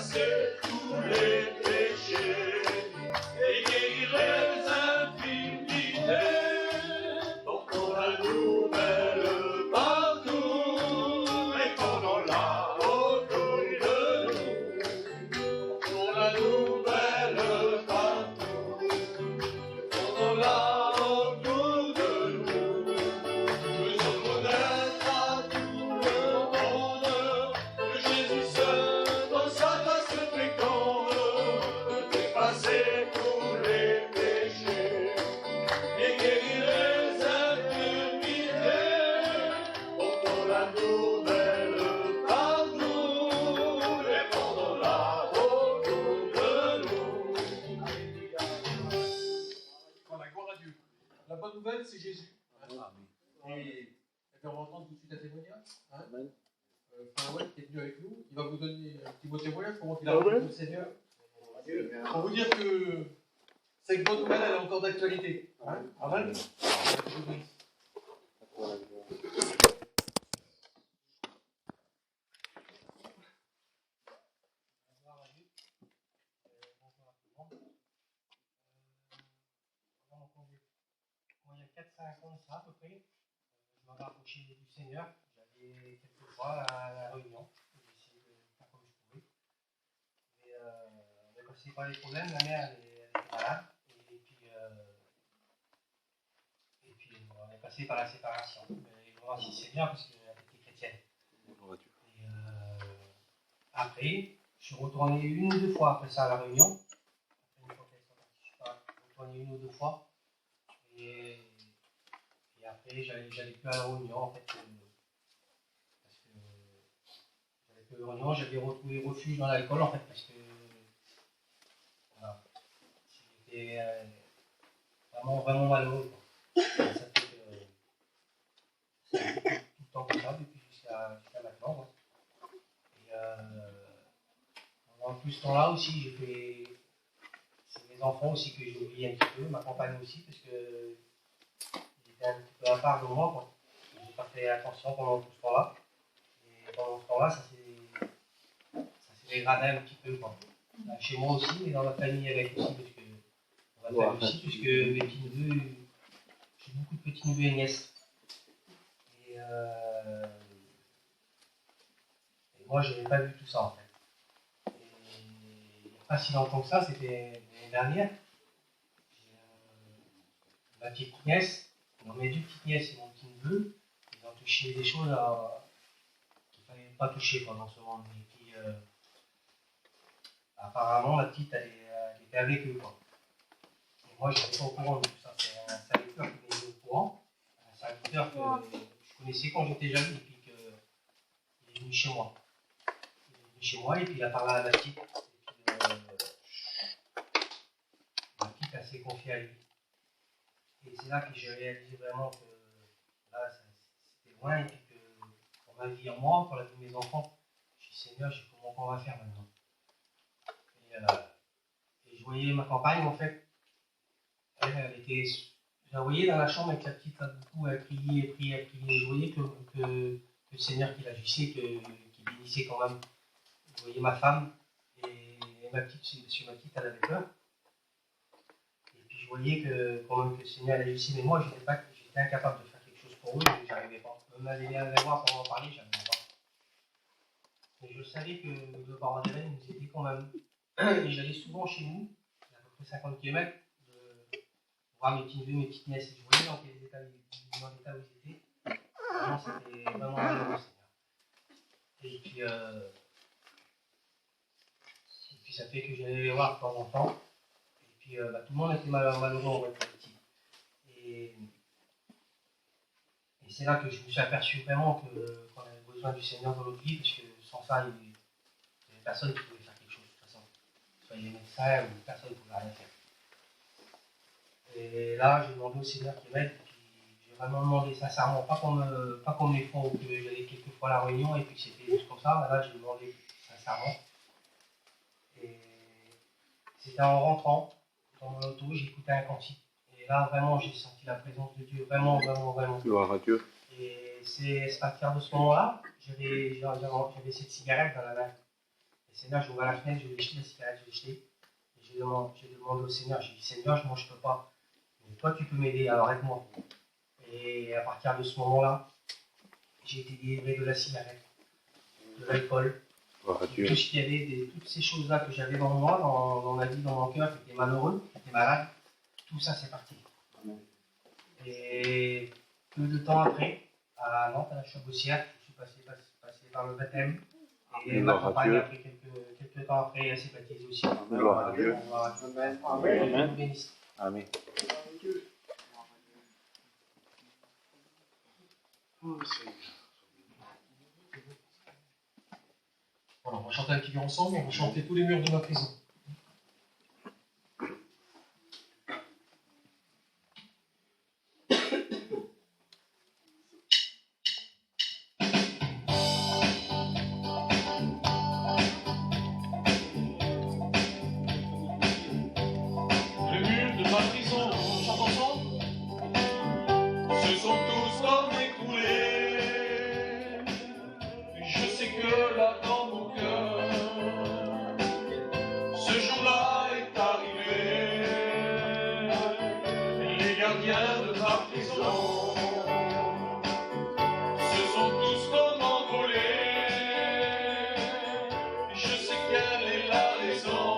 d'effacer tous les péchés et guérir les infirmités. Portons la nouvelle partout, répandons-la autour de nous. Portons la nouvelle partout, répandons-la autour de nous. Faisons connaître à tout le monde que Jésus seul dans sa grâce féconde peut effacer tous les péchés et guérir les infirmités. Portons la nouvelle partout, répandons-la autour de nous. Voilà, gloire à Dieu. La bonne nouvelle, c'est Jésus. Et on va entendre tout de suite un témoignage. Farouet qui est venu avec nous, il va vous donner un petit mot de témoignage, comment il a rencontré le Seigneur. Pour vous dire que cette bonne nouvelle, elle est encore d'actualité. Amen. Il y a 4-5 ans de ça à peu près, je m'avais approché du Seigneur, j'allais quelques fois à la réunion, j'ai essayé de faire comme je pouvais. Mais on est passé par les problèmes, ma mère elle était malade, et puis on est passé par la séparation. Et moi aussi c'est bien parce qu'elle était chrétienne. Et après, je suis retourné une ou deux fois après ça à la réunion. Après une fois qu'elle soit partie, je suis pas retourné une ou deux fois. Et après, j'allais plus à la réunion en fait, parce que j'allais plus à la réunion, j'avais retrouvé refuge dans l'alcool en fait, parce que voilà, j'étais vraiment malheureux. Ça fait que c'est tout le temps comme ça, depuis jusqu'à maintenant. Quoi. Et pendant tout ce temps-là aussi, j'ai fait. C'est mes enfants aussi que j'ai oublié un petit peu, ma compagne aussi, parce que un petit peu à part de moi, quoi. Je n'ai pas fait attention pendant tout ce temps-là. Et pendant ce temps-là, ça s'est dégradé un petit peu, quoi. Chez moi aussi, mais dans la famille avec aussi, parce que puisque mes petits neveux, j'ai beaucoup de petits neveux et nièces. Et moi, je n'avais pas vu tout ça en fait. Et il n'y a pas si longtemps que ça, c'était l'année dernière. Ma petite nièce. Donc mes deux petites nièces et mon petit neveu, ils ont touché des choses qu'il ne fallait pas toucher pendant ce monde. Et puis, apparemment, la petite, elle était avec eux. Quoi. Et moi, je n'étais pas au courant de tout ça. C'est un serviteur qui m'est au courant. Un serviteur que je connaissais quand j'étais jeune et puis qu'il est venu chez moi. Il est venu chez moi et puis il a parlé à la petite. Et puis, la petite, elle s'est confiée à lui. Et c'est là que j'ai réalisé vraiment que là, c'était loin et puis que pour ma vie en moi, pour la vie de mes enfants, je suis Seigneur, je sais comment on va faire maintenant. Et je voyais ma compagne, en fait, elle était. Je la voyais dans la chambre avec la petite, là, beaucoup, elle criait, elle priait, elle priait. Je voyais que le Seigneur qu'il agissait, qu'il bénissait quand même. Je voyais ma femme et ma petite, ma petite, elle avait peur. Je voyais que quand même que le Seigneur allait ici, mais moi j'étais incapable de faire quelque chose pour eux, j'arrivais pas. Même aller les voir pour en parler, j'arrivais pas. Mais je savais que le parent d'Hélène nous aidait quand même. Et j'allais souvent chez nous, à peu près 50 km, voir mes petits neveux, mes petites nièces, et je voyais dans l'état où ils étaient. Vraiment, c'était vraiment malheureux, Seigneur. Et puis ça fait que j'allais les voir de temps en temps. Et puis tout le monde était malheureux en vrai. Et c'est là que je me suis aperçu vraiment qu'on avait besoin du Seigneur dans notre vie, parce que sans ça, il n'y avait personne qui pouvait faire quelque chose, de toute façon. Soit les médecins ou personne ne pouvait rien faire. Et là, j'ai demandé au Seigneur qu'il m'aide, puis j'ai vraiment demandé sincèrement, pas comme les fois où j'allais quelques fois à la réunion et puis c'était juste comme ça, là j'ai demandé sincèrement. Et c'était en rentrant dans mon auto, j'écoutais un cantique. Et là, vraiment, j'ai senti la présence de Dieu, vraiment. Gloire à Dieu. Et c'est à partir de ce moment-là, j'avais cette cigarette dans la main. Et Seigneur, j'ouvre la fenêtre, je vais jeter la cigarette, je vais jeter. Et j'ai demandé au Seigneur, j'ai dit, Seigneur, moi je ne peux pas. Mais toi, tu peux m'aider, alors aide-moi. Et à partir de ce moment-là, j'ai été délivré de la cigarette, de l'alcool, de tout ce qu'il y avait, toutes ces choses-là que j'avais dans moi, dans ma vie, dans mon cœur, qui était malheureux, qui était malade, tout ça c'est parti. Et peu de temps après, à Nantes, à la Chabossière, je suis passé par le baptême. Et ma compagne, après quelques temps après, elle s'est baptisée aussi. Gloire à Dieu. Amen. Amen. Amen. Voilà, on va chanter un petit peu ensemble, on va chanter tous les murs de ma prison. Les murs de ma prison, on chante ensemble, se sont tous comme écroulés. Je sais que là dans mon cœur, ce jour-là est arrivé. Les gardiens de ma prison se sont tous comme envolés. Je sais quelle est la raison.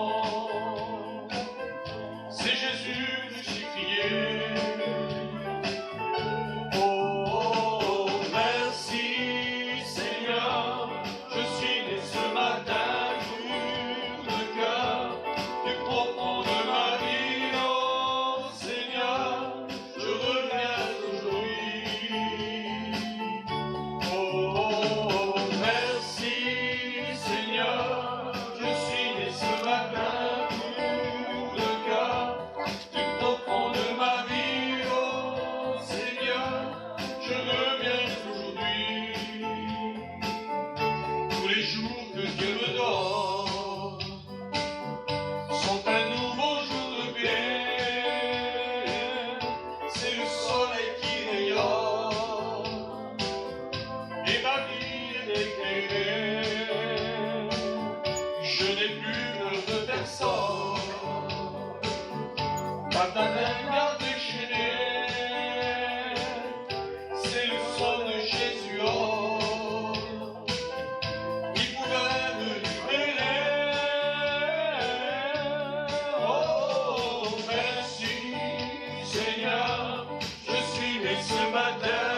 C'est Jésus crucifié. Oh, merci Seigneur, je suis né ce matin, pur de cœur, du profond de ma vie. Oh Seigneur, je reviens aujourd'hui. Oh, merci Seigneur, je suis né ce matin, pur de cœur, du profond de ma vie. Oh Seigneur, je reviens aujourd'hui. Tous les jours que Dieu me donne sont un nouveau jour de paix. C'est le soleil qui rayonne et ma vie est éclairée. Je n'ai plus peur de personne, pas d'un garde déchaîné. C'est le sang de Jésus, oh, qui pouvait me libérer. Oh, merci Seigneur, je suis né ce matin,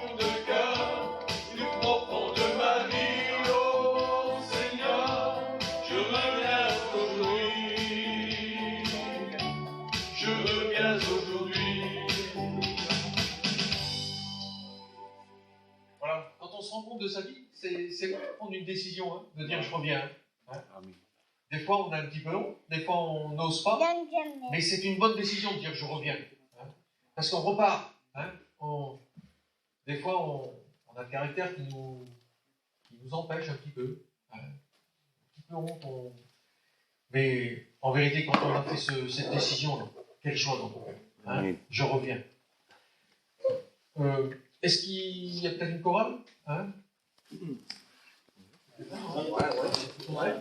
pur de cœur, du profond de ma vie. Oh Seigneur, je reviens aujourd'hui. Je reviens aujourd'hui. Voilà, quand on se rend compte de sa vie, c'est prendre une décision, hein, de dire je reviens. Hein. Amen. Des fois on a un petit peu long, des fois on n'ose pas, mais c'est une bonne décision de dire je reviens. Hein. Parce qu'on repart. Hein. Des fois on a le caractère qui nous empêche un petit peu. Hein. Un petit peu honte. Mais en vérité, quand on a fait cette décision, quel choix dans ton cœur. Hein. Oui. Je reviens. Est-ce qu'il y a peut-être une chorale, hein? Ouais.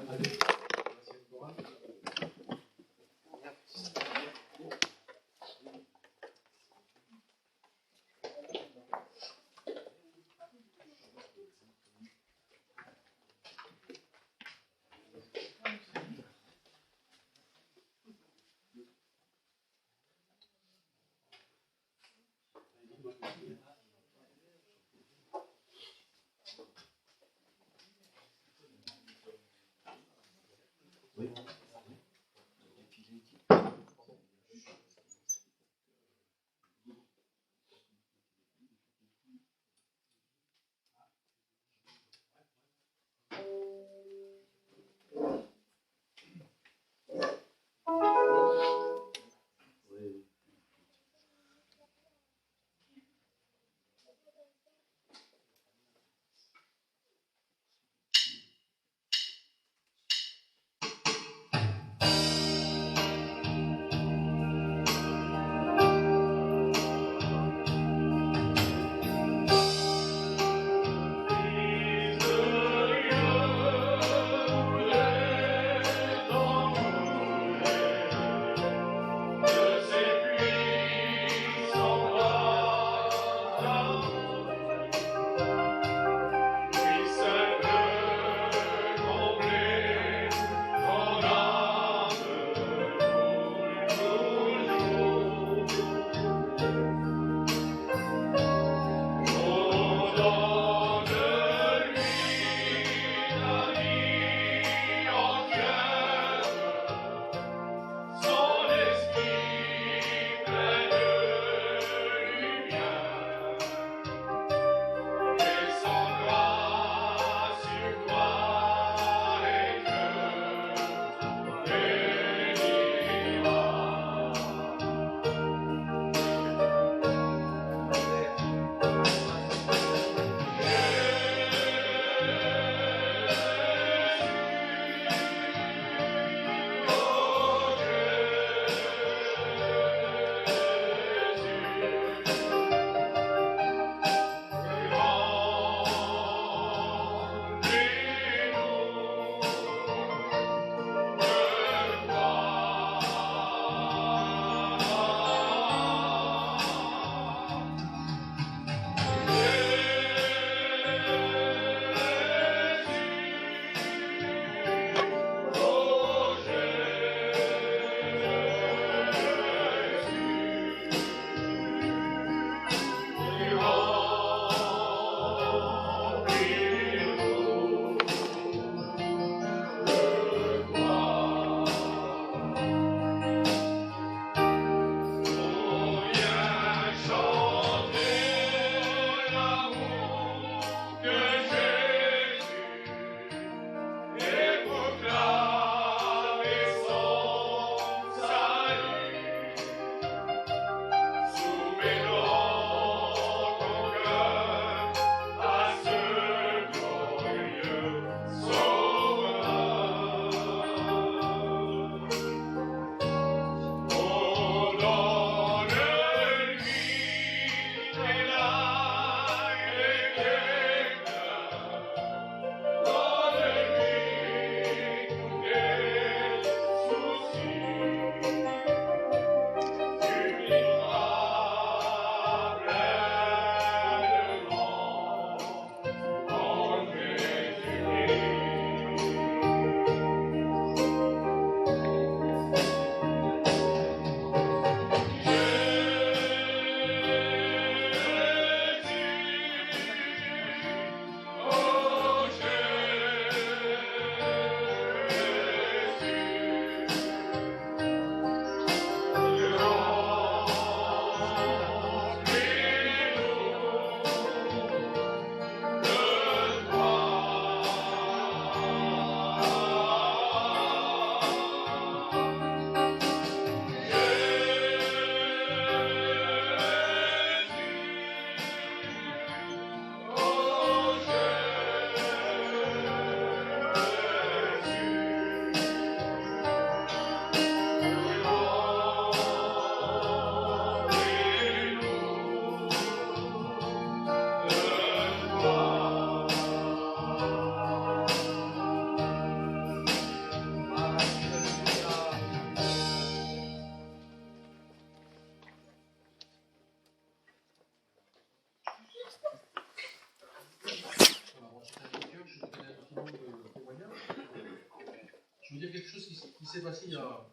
vais dire quelque chose qui s'est passé il y a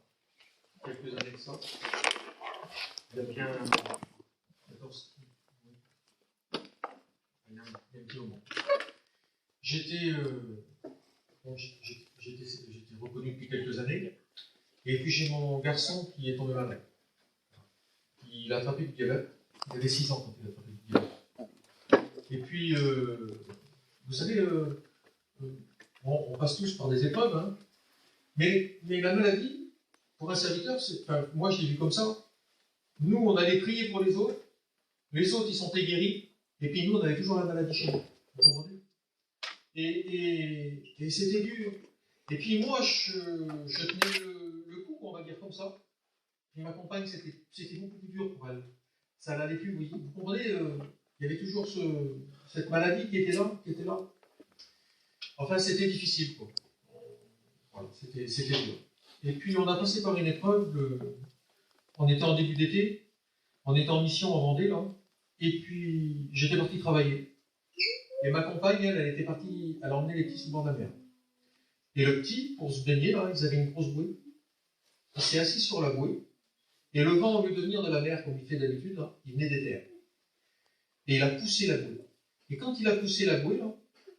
quelques années de ça. Il y a bien 14, il y a un petit moment. J'étais reconnu depuis quelques années, et puis j'ai mon garçon qui est tombé malade. Il a attrapé du diabète. Il avait 6 ans quand il a attrapé du diabète. Et puis, vous savez, on passe tous par des épreuves, hein, mais la maladie, pour un serviteur, moi je l'ai vu comme ça. Nous, on allait prier pour les autres ils sont guéris, et puis nous, on avait toujours la maladie chez nous. Vous comprenez? Et c'était dur. Et puis moi, je tenais le coup, on va dire comme ça. Et ma compagne, c'était beaucoup plus dur pour elle. Ça n'allait plus, vous comprenez, il y avait toujours cette maladie qui était là. Enfin, c'était difficile, quoi. Voilà, c'était dur. Et puis, on a passé par une épreuve, on était en début d'été, on était en mission en Vendée, là, et puis j'étais parti travailler. Et ma compagne, elle était partie, elle a emmené les petits sur le bord de la mer. Et le petit, pour se baigner, là, ils avaient une grosse bouée. Il s'est assis sur la bouée, et le vent, au lieu de venir de la mer, comme il fait d'habitude, là, il venait des terres. Et il a poussé la bouée. Et quand il a poussé la bouée, là,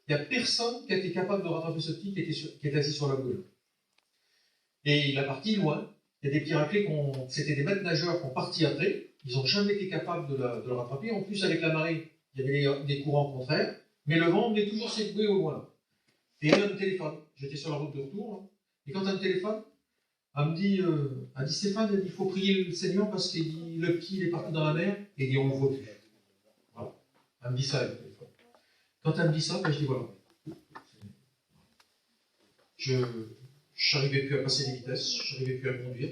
il n'y a personne qui a été capable de rattraper ce petit qui était assis sur la bouée. Et il a parti loin. Il y a des petits raclés, c'était des maîtres nageurs qui ont parti après. Ils n'ont jamais été capables de le rattraper. En plus, avec la marée, il y avait des courants contraires. Mais le vent venait toujours cette bouée au loin. Et elle me téléphone. J'étais sur la route de retour. Là. Et quand elle me téléphone, elle me dit, Stéphane, il faut prier le Seigneur parce que le petit il est parti dans la mer. Et il dit, on ne le voit plus. Voilà. Elle me dit ça. Quand elle me dit ça, ben, je dis voilà. Je n'arrivais plus à passer les vitesses, je n'arrivais plus à conduire.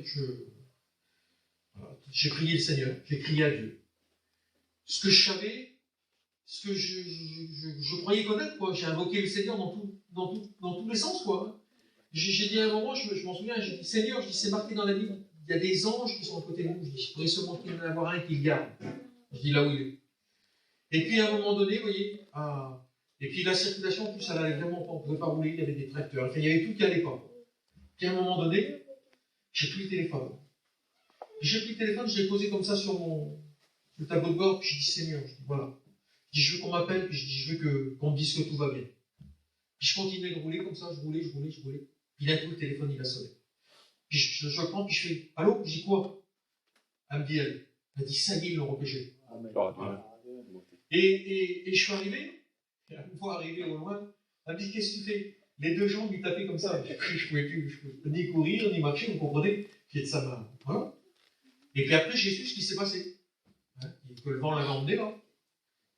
Voilà. J'ai prié le Seigneur, j'ai crié à Dieu. Ce que je savais, ce que je croyais connaître, quoi. J'ai invoqué le Seigneur dans tous les sens, quoi. J'ai dit à un moment, je m'en souviens, j'ai dit Seigneur, je dis c'est marqué dans la Bible, il y a des anges qui sont à côté de nous. Je dis, je pourrais seulement qu'il y en avoir un qui le garde. Je dis là où il est. Et puis à un moment donné, vous voyez, et puis la circulation, en plus, ça n'allait vraiment pas, on ne pouvait pas rouler, il y avait des tracteurs, enfin, il y avait tout qui n'allait pas. Puis à un moment donné, j'ai pris le téléphone. J'ai pris le téléphone, je l'ai posé comme ça sur le tableau de bord, puis j'ai dit Seigneur, je dis voilà. Je dis je veux qu'on m'appelle, puis je dis je veux qu'on me dise que tout va bien. Puis je continuais de rouler comme ça, je roulais. Puis d'un coup, le téléphone, il a sonné. Puis je le prends, puis je fais allô, je dis quoi? Elle me dit, elle dit ça y est, ils l'ont repêché. Voilà. Et je suis arrivé, et à une fois arrivé au loin, elle me dit qu'est-ce que tu fais? Les deux jambes, ils tapaient comme ça. Je ne pouvais ni courir, ni marcher, vous comprenez? Puis de sa main. Voilà. Et puis après, j'ai su ce qui s'est passé. Hein, que le vent l'avait emmené là.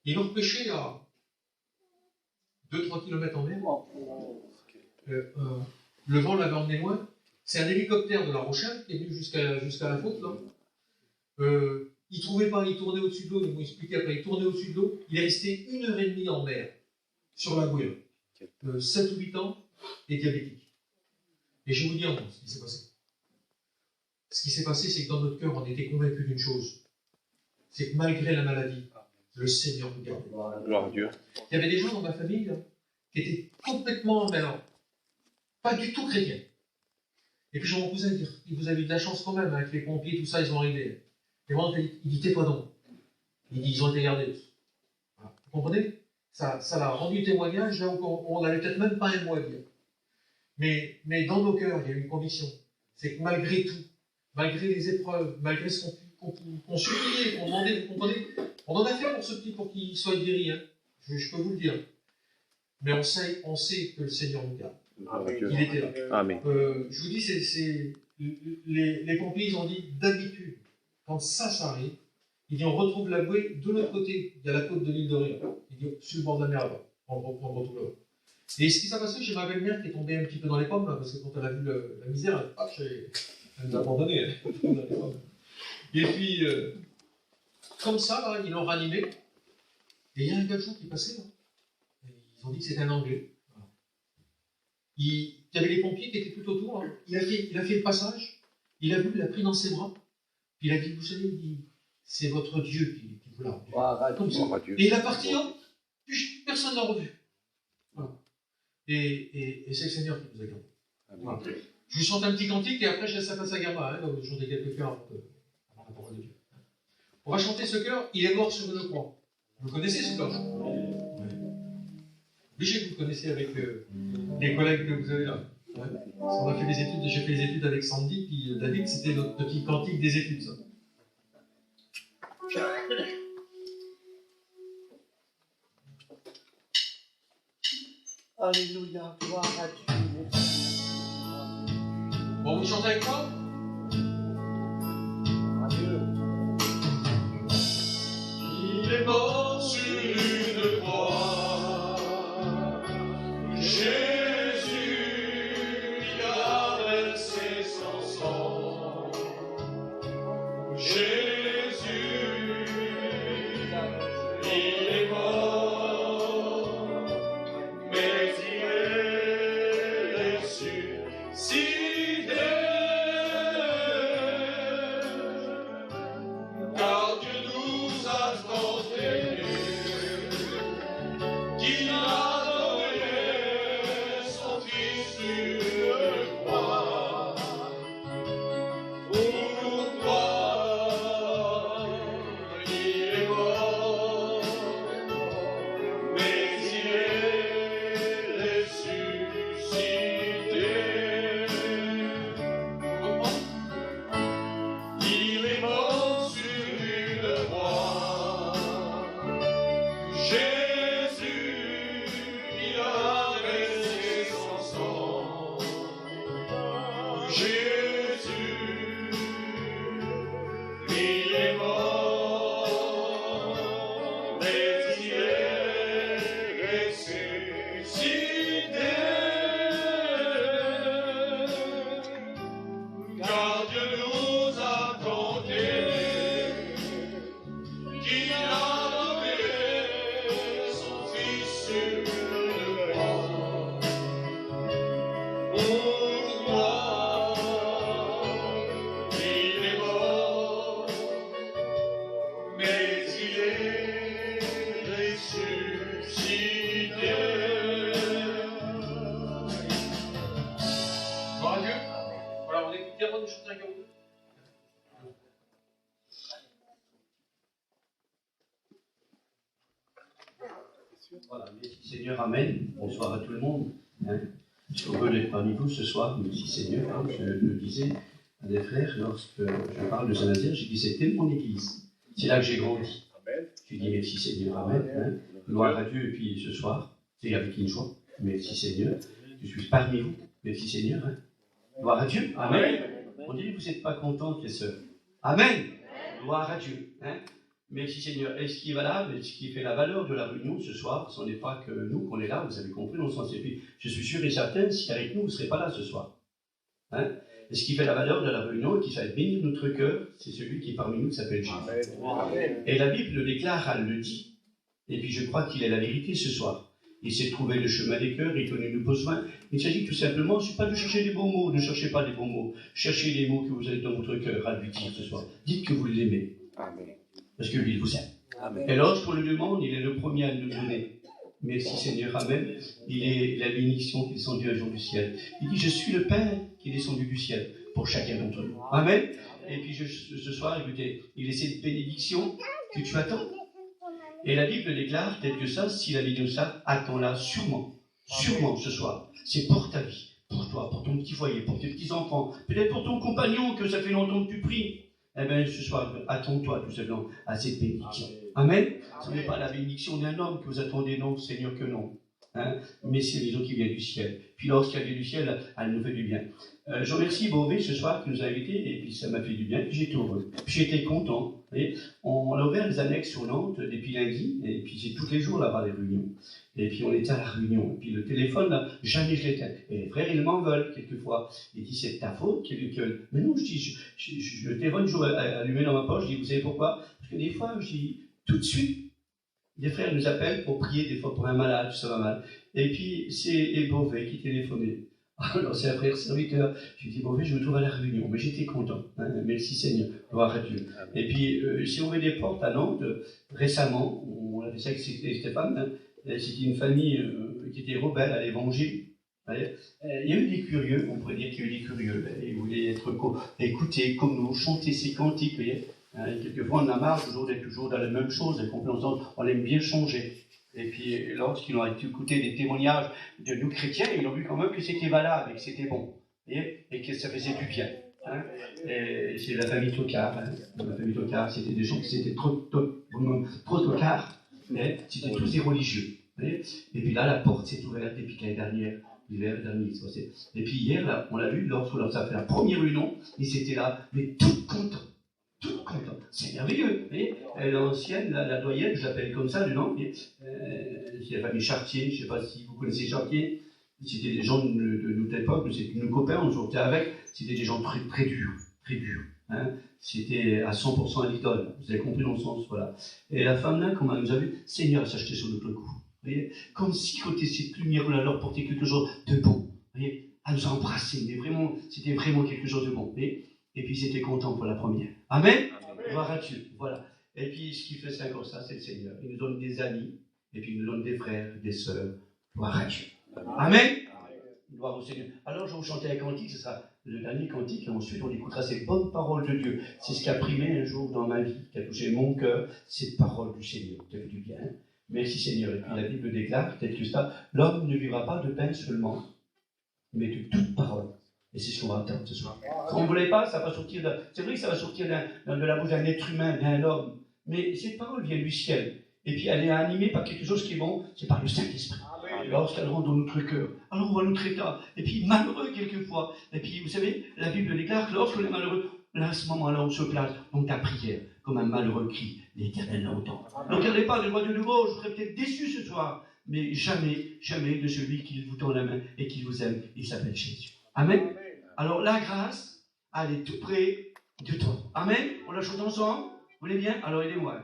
Ils l'ont repêché à 2-3 km en mer. Le vent l'avait emmené loin. C'est un hélicoptère de La Rochelle qui est venu jusqu'à la côte là. Il ne trouvait pas, il tournait au-dessus de l'eau, ils m'ont expliqué après, il tournait au-dessus de l'eau, il est resté 1h30 en mer, sur la bouée. 7 ou 8 ans, et diabétique. Et je vais vous dire ce qui s'est passé. Ce qui s'est passé, c'est que dans notre cœur, on était convaincus d'une chose. C'est que malgré la maladie, le Seigneur nous gardait. Gloire à Dieu. Il y avait des gens dans ma famille là, qui étaient complètement, pas du tout chrétiens. Et puis j'ai mon cousin dire, vous avez eu de la chance quand même, avec les pompiers, tout ça, ils ont arrivé. Et moi, il dit, tais-toi donc. Il dit, ils ont été gardés. Voilà. Vous comprenez? Ça l'a rendu témoignage, là où on n'avait peut-être même pas un mot à dire. Mais dans nos cœurs, il y a une conviction. C'est que malgré tout, malgré les épreuves, malgré ce qu'on suppliait, qu'on demandait, vous comprenez? On en a fait pour ce petit, pour qu'il soit guéri. Hein. Je peux vous le dire. Mais on sait que le Seigneur nous garde. Il était là. Amen. Je vous dis, les pompiers, ils ont dit, d'habitude, quand ça arrive, il dit on retrouve la bouée de l'autre côté, il y a la côte de l'île de Ré. Il dit sur le bord de la mer là-bas, on retrouve là-bas. Et ce qui s'est passé, j'ai ma belle-mère qui est tombée un petit peu dans les pommes, là, parce que quand elle a vu la misère, elle nous a abandonnés. Hein. Et puis, comme ça, là, ils l'ont ranimé, et il y a un gars qui passait là. Et ils ont dit que c'était un Anglais. Voilà. Il y avait les pompiers qui étaient tout autour. Hein. Il a fait le passage, il a vu, il l'a pris dans ses bras. Puis il a dit, vous savez, il dit, c'est votre Dieu qui vous l'a rendu. Comme ça. Et il a parti, hein, puis personne ne l'a revu. Voilà. Et c'est le Seigneur qui nous a gardés. Voilà. Je vous chante un petit cantique et après je laisse la place à Garma, hein, donc je chanter quelques chœurs avant la parole de Dieu. On va chanter ce chœur, il est mort sur une croix. Vous connaissez ce chœur? Obligé que vous le connaissez avec les collègues que vous avez là. Ouais. On a fait des études, j'ai fait des études avec Sandy, puis David, c'était notre petit cantique des études, ça. Alléluia, gloire à Dieu. Bon, vous chantez avec moi? Adieu. Il est mort sur une croix. Jésus, il a versé son sang. Jésus, il est mort, mais il est ressuscité. Car Dieu nous a tant aimés, qu'il a donné son Fils sur le croix. Pourquoi il est mort, mais il est ressuscité. Il est mort sur une croix. Jésus, il a versé son sang. Jésus, il est mort, mais il est ressuscité. Car Dieu nous a tant aimés, qu'il a donné son Fils sur le croix. Pourquoi il est mort, mais il est ressuscité. Gloire à Dieu. Voilà, on écoute bien avant de chanter un chœur. Voilà, merci Seigneur, Amen. Bonsoir à tout le monde. Je suis heureux d'être parmi vous ce soir. Merci Seigneur. Hein. Je le disais à des frères lorsque je parle de Saint-Nazaire, j'ai dit c'était mon église. C'est là que j'ai grandi. Je dis merci Seigneur, Amen. Hein. Gloire à Dieu. Et puis ce soir, c'est avec une joie. Merci Seigneur. Je suis parmi vous. Merci Seigneur. Hein. Gloire à Dieu. Amen. On dit que vous n'êtes pas contents, les sœurs. Amen. Gloire à Dieu. Hein. Merci Seigneur. Et ce qui est valable, et ce qui fait la valeur de la réunion ce soir, ce n'est pas que nous qu'on est là, vous avez compris, dans le sens. Et puis, je suis sûr et certain, si avec nous, vous ne serez pas là ce soir. Hein? Et ce qui fait la valeur de la réunion et qui fait bénir notre cœur, c'est celui qui est parmi nous, qui s'appelle Jésus. Amen. Et la Bible le déclare, elle le dit. Et puis je crois qu'il est la vérité ce soir. Il sait trouver le chemin des cœurs, il connaît nos besoins. Il s'agit tout simplement, ce n'est pas de chercher des bons mots, ne cherchez pas des bons mots. Cherchez les mots que vous avez dans votre cœur à lui dire ce soir. Dites que vous l'aimez. Parce que lui, il vous aime. Amen. Et lorsqu'on le demande, il est le premier à nous donner. Merci Seigneur, Amen. Il est la bénédiction qui est descendue un jour du ciel. Il dit, je suis le Père qui est descendu du ciel pour chacun d'entre nous. Amen. Et puis ce soir, écoutez, il est cette bénédiction que tu attends. Et la Bible déclare, tel que ça, si la vie de ça, attends-la sûrement. Sûrement ce soir. C'est pour ta vie, pour toi, pour ton petit foyer, pour tes petits-enfants, peut-être pour ton compagnon que ça fait longtemps que tu pries. Eh bien, ce soir, attends-toi tout simplement à cette bénédiction. Amen. Ce n'est pas la bénédiction d'un homme que vous attendez, non, Seigneur, que non. Hein? Mais c'est l'émission qui vient du ciel. Puis lorsqu'elle vient du ciel, elle nous fait du bien. Je remercie Beauvais ce soir qui nous a invités, et puis ça m'a fait du bien, puis j'étais heureux. Puis j'étais content. On a ouvert les annexes sur Nantes depuis lundi, et puis c'est tous les jours là-bas les réunions. Et puis on était à la réunion, et puis le téléphone, là, jamais je l'éteins. Et les frères, ils m'en veulent quelquefois. Ils disent, c'est de ta faute, mais non, je dis, le téléphone toujours allumé dans ma poche, je dis, vous savez pourquoi? Parce que des fois, je dis, tout de suite, des frères nous appellent pour prier, des fois pour un malade, ça va mal. Et puis c'est Beauvais qui téléphonait. Alors c'est un frère serviteur. J'ai dit, Beauvais, je me trouve à la réunion, mais j'étais content. Hein, merci Seigneur, gloire à Dieu. Et puis, si on met des portes à Nantes, récemment, on a fait ça avec Stéphane, hein, c'était une famille qui était rebelle à l'évangile. Il y a eu des curieux, on pourrait dire qu'il y a eu des curieux, ils voulaient être écoutés comme nous, chanter ces cantiques, vous voyez. Quelquefois on a marre d'être toujours dans la même chose, et on aime bien changer. Et puis lorsqu'ils ont écouté des témoignages de nous chrétiens, ils ont vu quand même que c'était valable et que c'était bon, et que ça faisait du bien. C'est la famille Tocard. La famille Tocard, c'était des gens qui étaient trop tocards, c'était tous des religieux. Et puis là, la porte s'est ouverte depuis l'année dernière. L'hiver dernier. Et puis hier, là, on l'a vu, lorsqu'on a fait la première réunion, ils étaient là, mais tout contents. Tout contents. C'est merveilleux. L'ancienne, la doyenne, je l'appelle comme ça, le nom, c'est la famille Chartier, je ne sais pas si vous connaissez Chartier. C'était des gens de notre époque, c'était nos copains, on sortait avec, c'était des gens très, très durs, très durs. C'était à 100% à l'idole. Vous avez compris dans le sens, voilà. Et la femme là, comme elle nous a vu, Seigneur, elle s'achetait sur notre cou. Comme si côté cette lumière-là leur portait quelque chose de bon. Elle nous a embrassés, mais vraiment, c'était vraiment quelque chose de bon. Et puis ils étaient contents pour la première. Amen. Gloire à Dieu. Voilà. Et puis ce qui fait ça comme ça, c'est le Seigneur. Il nous donne des amis, et puis il nous donne des frères, des sœurs. Gloire à Dieu. Amen. Gloire au Seigneur. Alors je vais vous chanter un cantique, ce sera le dernier cantique, et ensuite on écoutera ces bonnes paroles de Dieu. C'est ce qui a primé un jour dans ma vie, qui a touché mon cœur, cette parole du Seigneur, qui a fait du bien. Merci Seigneur. Et puis la Bible déclare, tel que ça, l'homme ne vivra pas de pain seulement, mais de toute parole. Et c'est ce qu'on va attendre ce soir. Si on ne voulait pas, ça va sortir de... C'est vrai que ça va sortir de la bouche d'un être humain, d'un homme, mais cette parole vient du ciel. Et puis elle est animée par quelque chose qui est bon, c'est par le Saint-Esprit. Lorsqu'elle rentre dans notre cœur, alors on voit notre état. Et puis malheureux quelquefois. Et puis vous savez, la Bible déclare que lorsqu'on est malheureux, là à ce moment-là on se place dans ta prière, comme un malheureux cri, l'Éternel l'entend. Donc regardez pas de droite de gauche, je serais peut-être déçu ce soir, mais jamais, jamais de celui qui vous tend la main et qui vous aime, il s'appelle Jésus. Amen. Alors la grâce, elle est tout près de toi. Amen. On la chante ensemble. Vous voulez bien? Alors aidez-moi.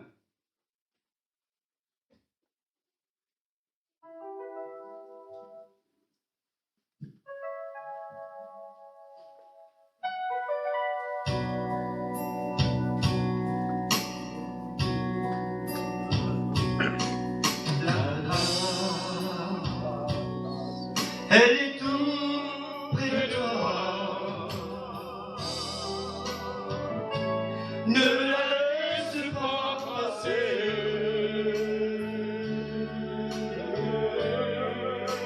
Elle est tout près de toi. Ne la laisse pas passer.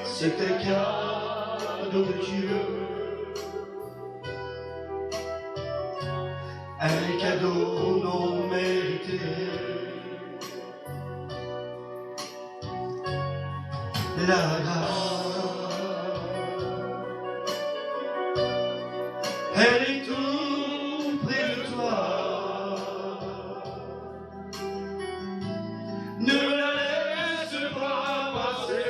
C'est un cadeau de Dieu. Un cadeau non mérité. La grâce. Elle est tout près de toi. Ne la laisse pas passer.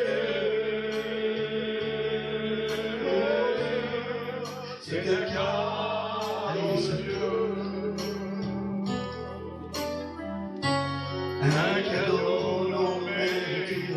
C'est un cadeau de Dieu. Un cadeau non mérité.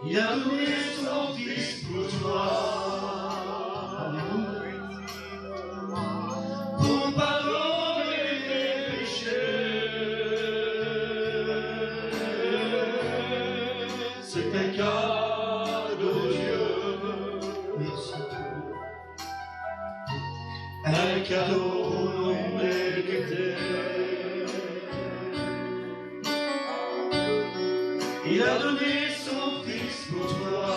Il a donné son fils pour toi. Pour pardonner tes péchés. C'est un cadeau de Dieu. Merci. Un cadeau non mérité. Il a donné son fils pour toi.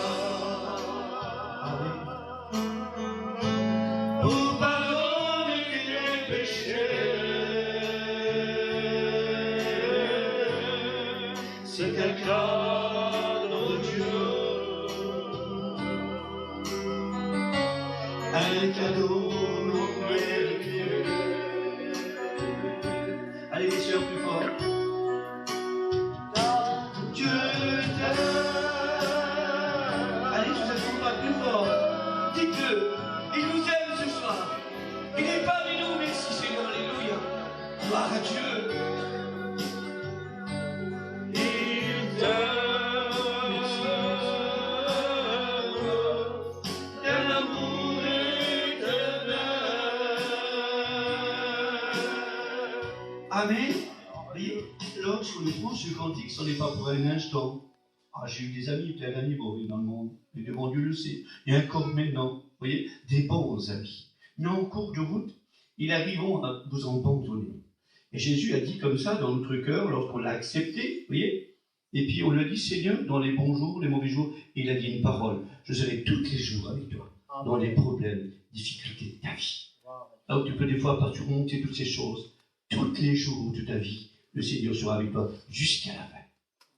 au pardon de tes péchés. C'est un cadeau de Dieu, un cadeau merveilleux. Allez les sœurs, plus fort. Dieu t'aime. Allez, je ne sens pas plus fort. Dites-le, il nous aime ce soir. Il est parmi nous, merci Seigneur, alléluia. Gloire à Dieu. Il t'aime d'un amour éternel. Amen. Voyez, lorsqu'on épouse ce cantique, ce n'est pas pour un instant. Ah, j'ai eu des amis, plein d'amis dans le monde, et devant Dieu le sait. Et encore maintenant, vous voyez, des bons amis. Mais en cours de route, ils arriveront à vous abandonner. Et Jésus a dit comme ça dans notre cœur, lorsqu'on l'a accepté, vous voyez. Et puis on lui a dit, Seigneur, dans les bons jours, les mauvais jours, et il a dit une parole. Je serai tous les jours avec toi, dans les problèmes, difficultés de ta vie. Là où tu peux des fois pas surmonter toutes ces choses, tous les jours de ta vie, le Seigneur sera avec toi jusqu'à la fin.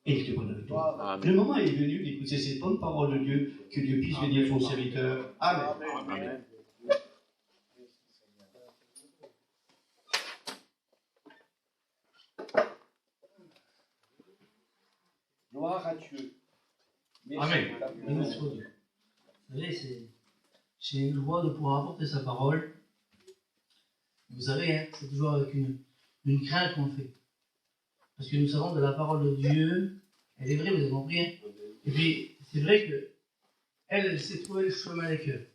Et il te prendra avec toi. Amen. Le moment est venu d'écouter cette bonne parole de Dieu, que Dieu puisse bénir son serviteur. Amen. Amen. Gloire à Dieu. Merci. Amen. Béni soit Dieu. Vous savez, c'est une joie de pouvoir apporter sa parole. Vous savez, hein, c'est toujours avec une crainte qu'on le fait. Parce que nous savons que la parole de Dieu, elle est vraie, vous avez compris. Hein. Et puis, c'est vrai que elle sait trouver le chemin des cœurs.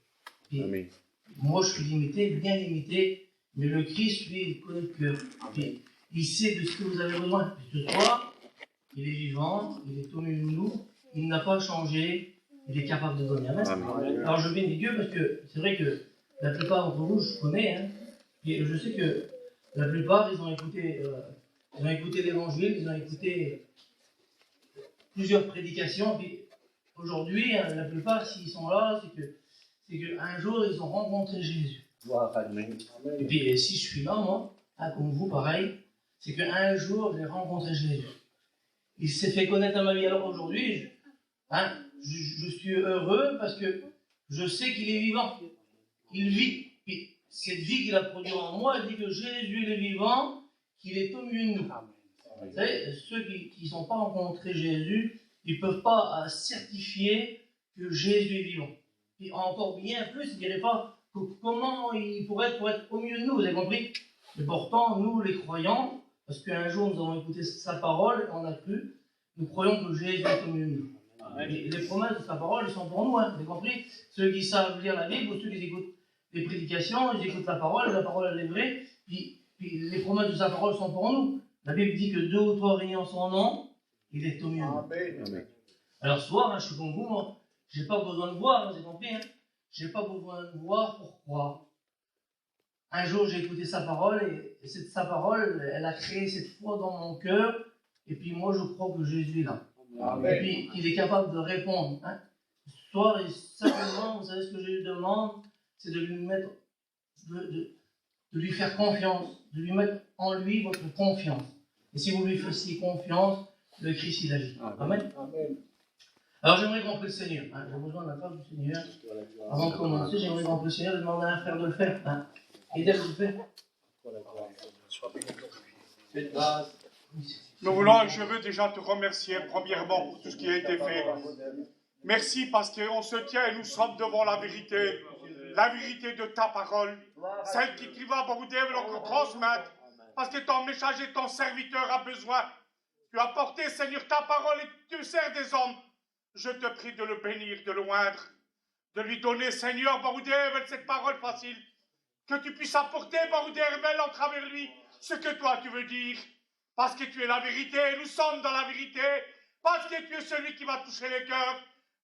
Puis, Amen. moi, je suis limité, bien limité, mais le Christ, lui, il connaît le cœur. Puis, il sait de ce que vous avez besoin. Puis, ce soir, il est vivant, il est au milieu de nous, il n'a pas changé, il est capable de donner. Amen. Amen. Alors, je bénis Dieu parce que c'est vrai que la plupart d'entre vous, je connais, hein, et je sais que la plupart, ils ont écouté l'évangile, ils ont écouté plusieurs prédications, puis aujourd'hui, hein, la plupart, s'ils sont là, c'est qu'un jour, ils ont rencontré Jésus. Gloire à Dieu. Et puis, si je suis là, moi, hein, comme vous, pareil, c'est qu'un jour, j'ai rencontré Jésus. Il s'est fait connaître dans ma vie. Alors aujourd'hui, je suis heureux parce que je sais qu'il est vivant. Il vit. Puis, cette vie qu'il a produite en moi, elle dit que Jésus il est vivant, qu'il est au milieu de nous. Vous savez, ceux qui ne sont pas rencontrés Jésus, ils ne peuvent pas certifier que Jésus est vivant. Puis encore bien plus, ils ne diraient pas comment il pourrait être au milieu de nous, vous avez compris? Mais pourtant, nous, les croyants, parce qu'un jour nous avons écouté sa parole, on a cru, nous croyons que Jésus est au milieu de nous. Et les promesses de sa parole, elles sont pour nous, hein, vous avez compris? Ceux qui savent lire la Bible, ou ceux qui écoutent les prédications, ils écoutent la parole elle est vraie, puis les promesses de sa parole sont pour nous. La Bible dit que 2 ou 3 réunis en son nom, il est au milieu de nous. Amen. Alors ce soir, hein, je suis comme vous, moi, j'ai pas besoin de voir, vous avez compris, hein? J'ai pas besoin de voir pourquoi. Un jour, j'ai écouté sa parole, et sa parole, elle a créé cette foi dans mon cœur, et puis moi, je crois que Jésus est là. Amen. Et puis, il est capable de répondre. Hein? Ce soir, et simplement, vous savez ce que je lui demande, c'est de lui mettre, de lui faire confiance, de lui mettre en lui votre confiance. Et si vous lui faisiez confiance, le Christ, il agit. Amen. Amen. Alors, j'aimerais qu'on prie le Seigneur. Hein? J'ai besoin de la face du Seigneur. Avant de commencer, j'aimerais qu'on prie le Seigneur, de demander à un frère de le faire. Hein? Et d'elle de le faire. Faites grâce. Nous voulons, je veux déjà te remercier premièrement pour tout ce qui a été fait. Merci parce qu'on se tient et nous sommes devant la vérité de ta parole, celle qui tu vas nous transmettre, parce que ton messager, ton serviteur a besoin. Tu as porté, Seigneur, ta parole et tu sers des hommes. Je te prie de le bénir, de le oindre, de lui donner, Seigneur, cette parole facile, que tu puisses apporter, en travers lui, ce que toi tu veux dire. Parce que tu es la vérité, nous sommes dans la vérité, parce que tu es celui qui va toucher les cœurs.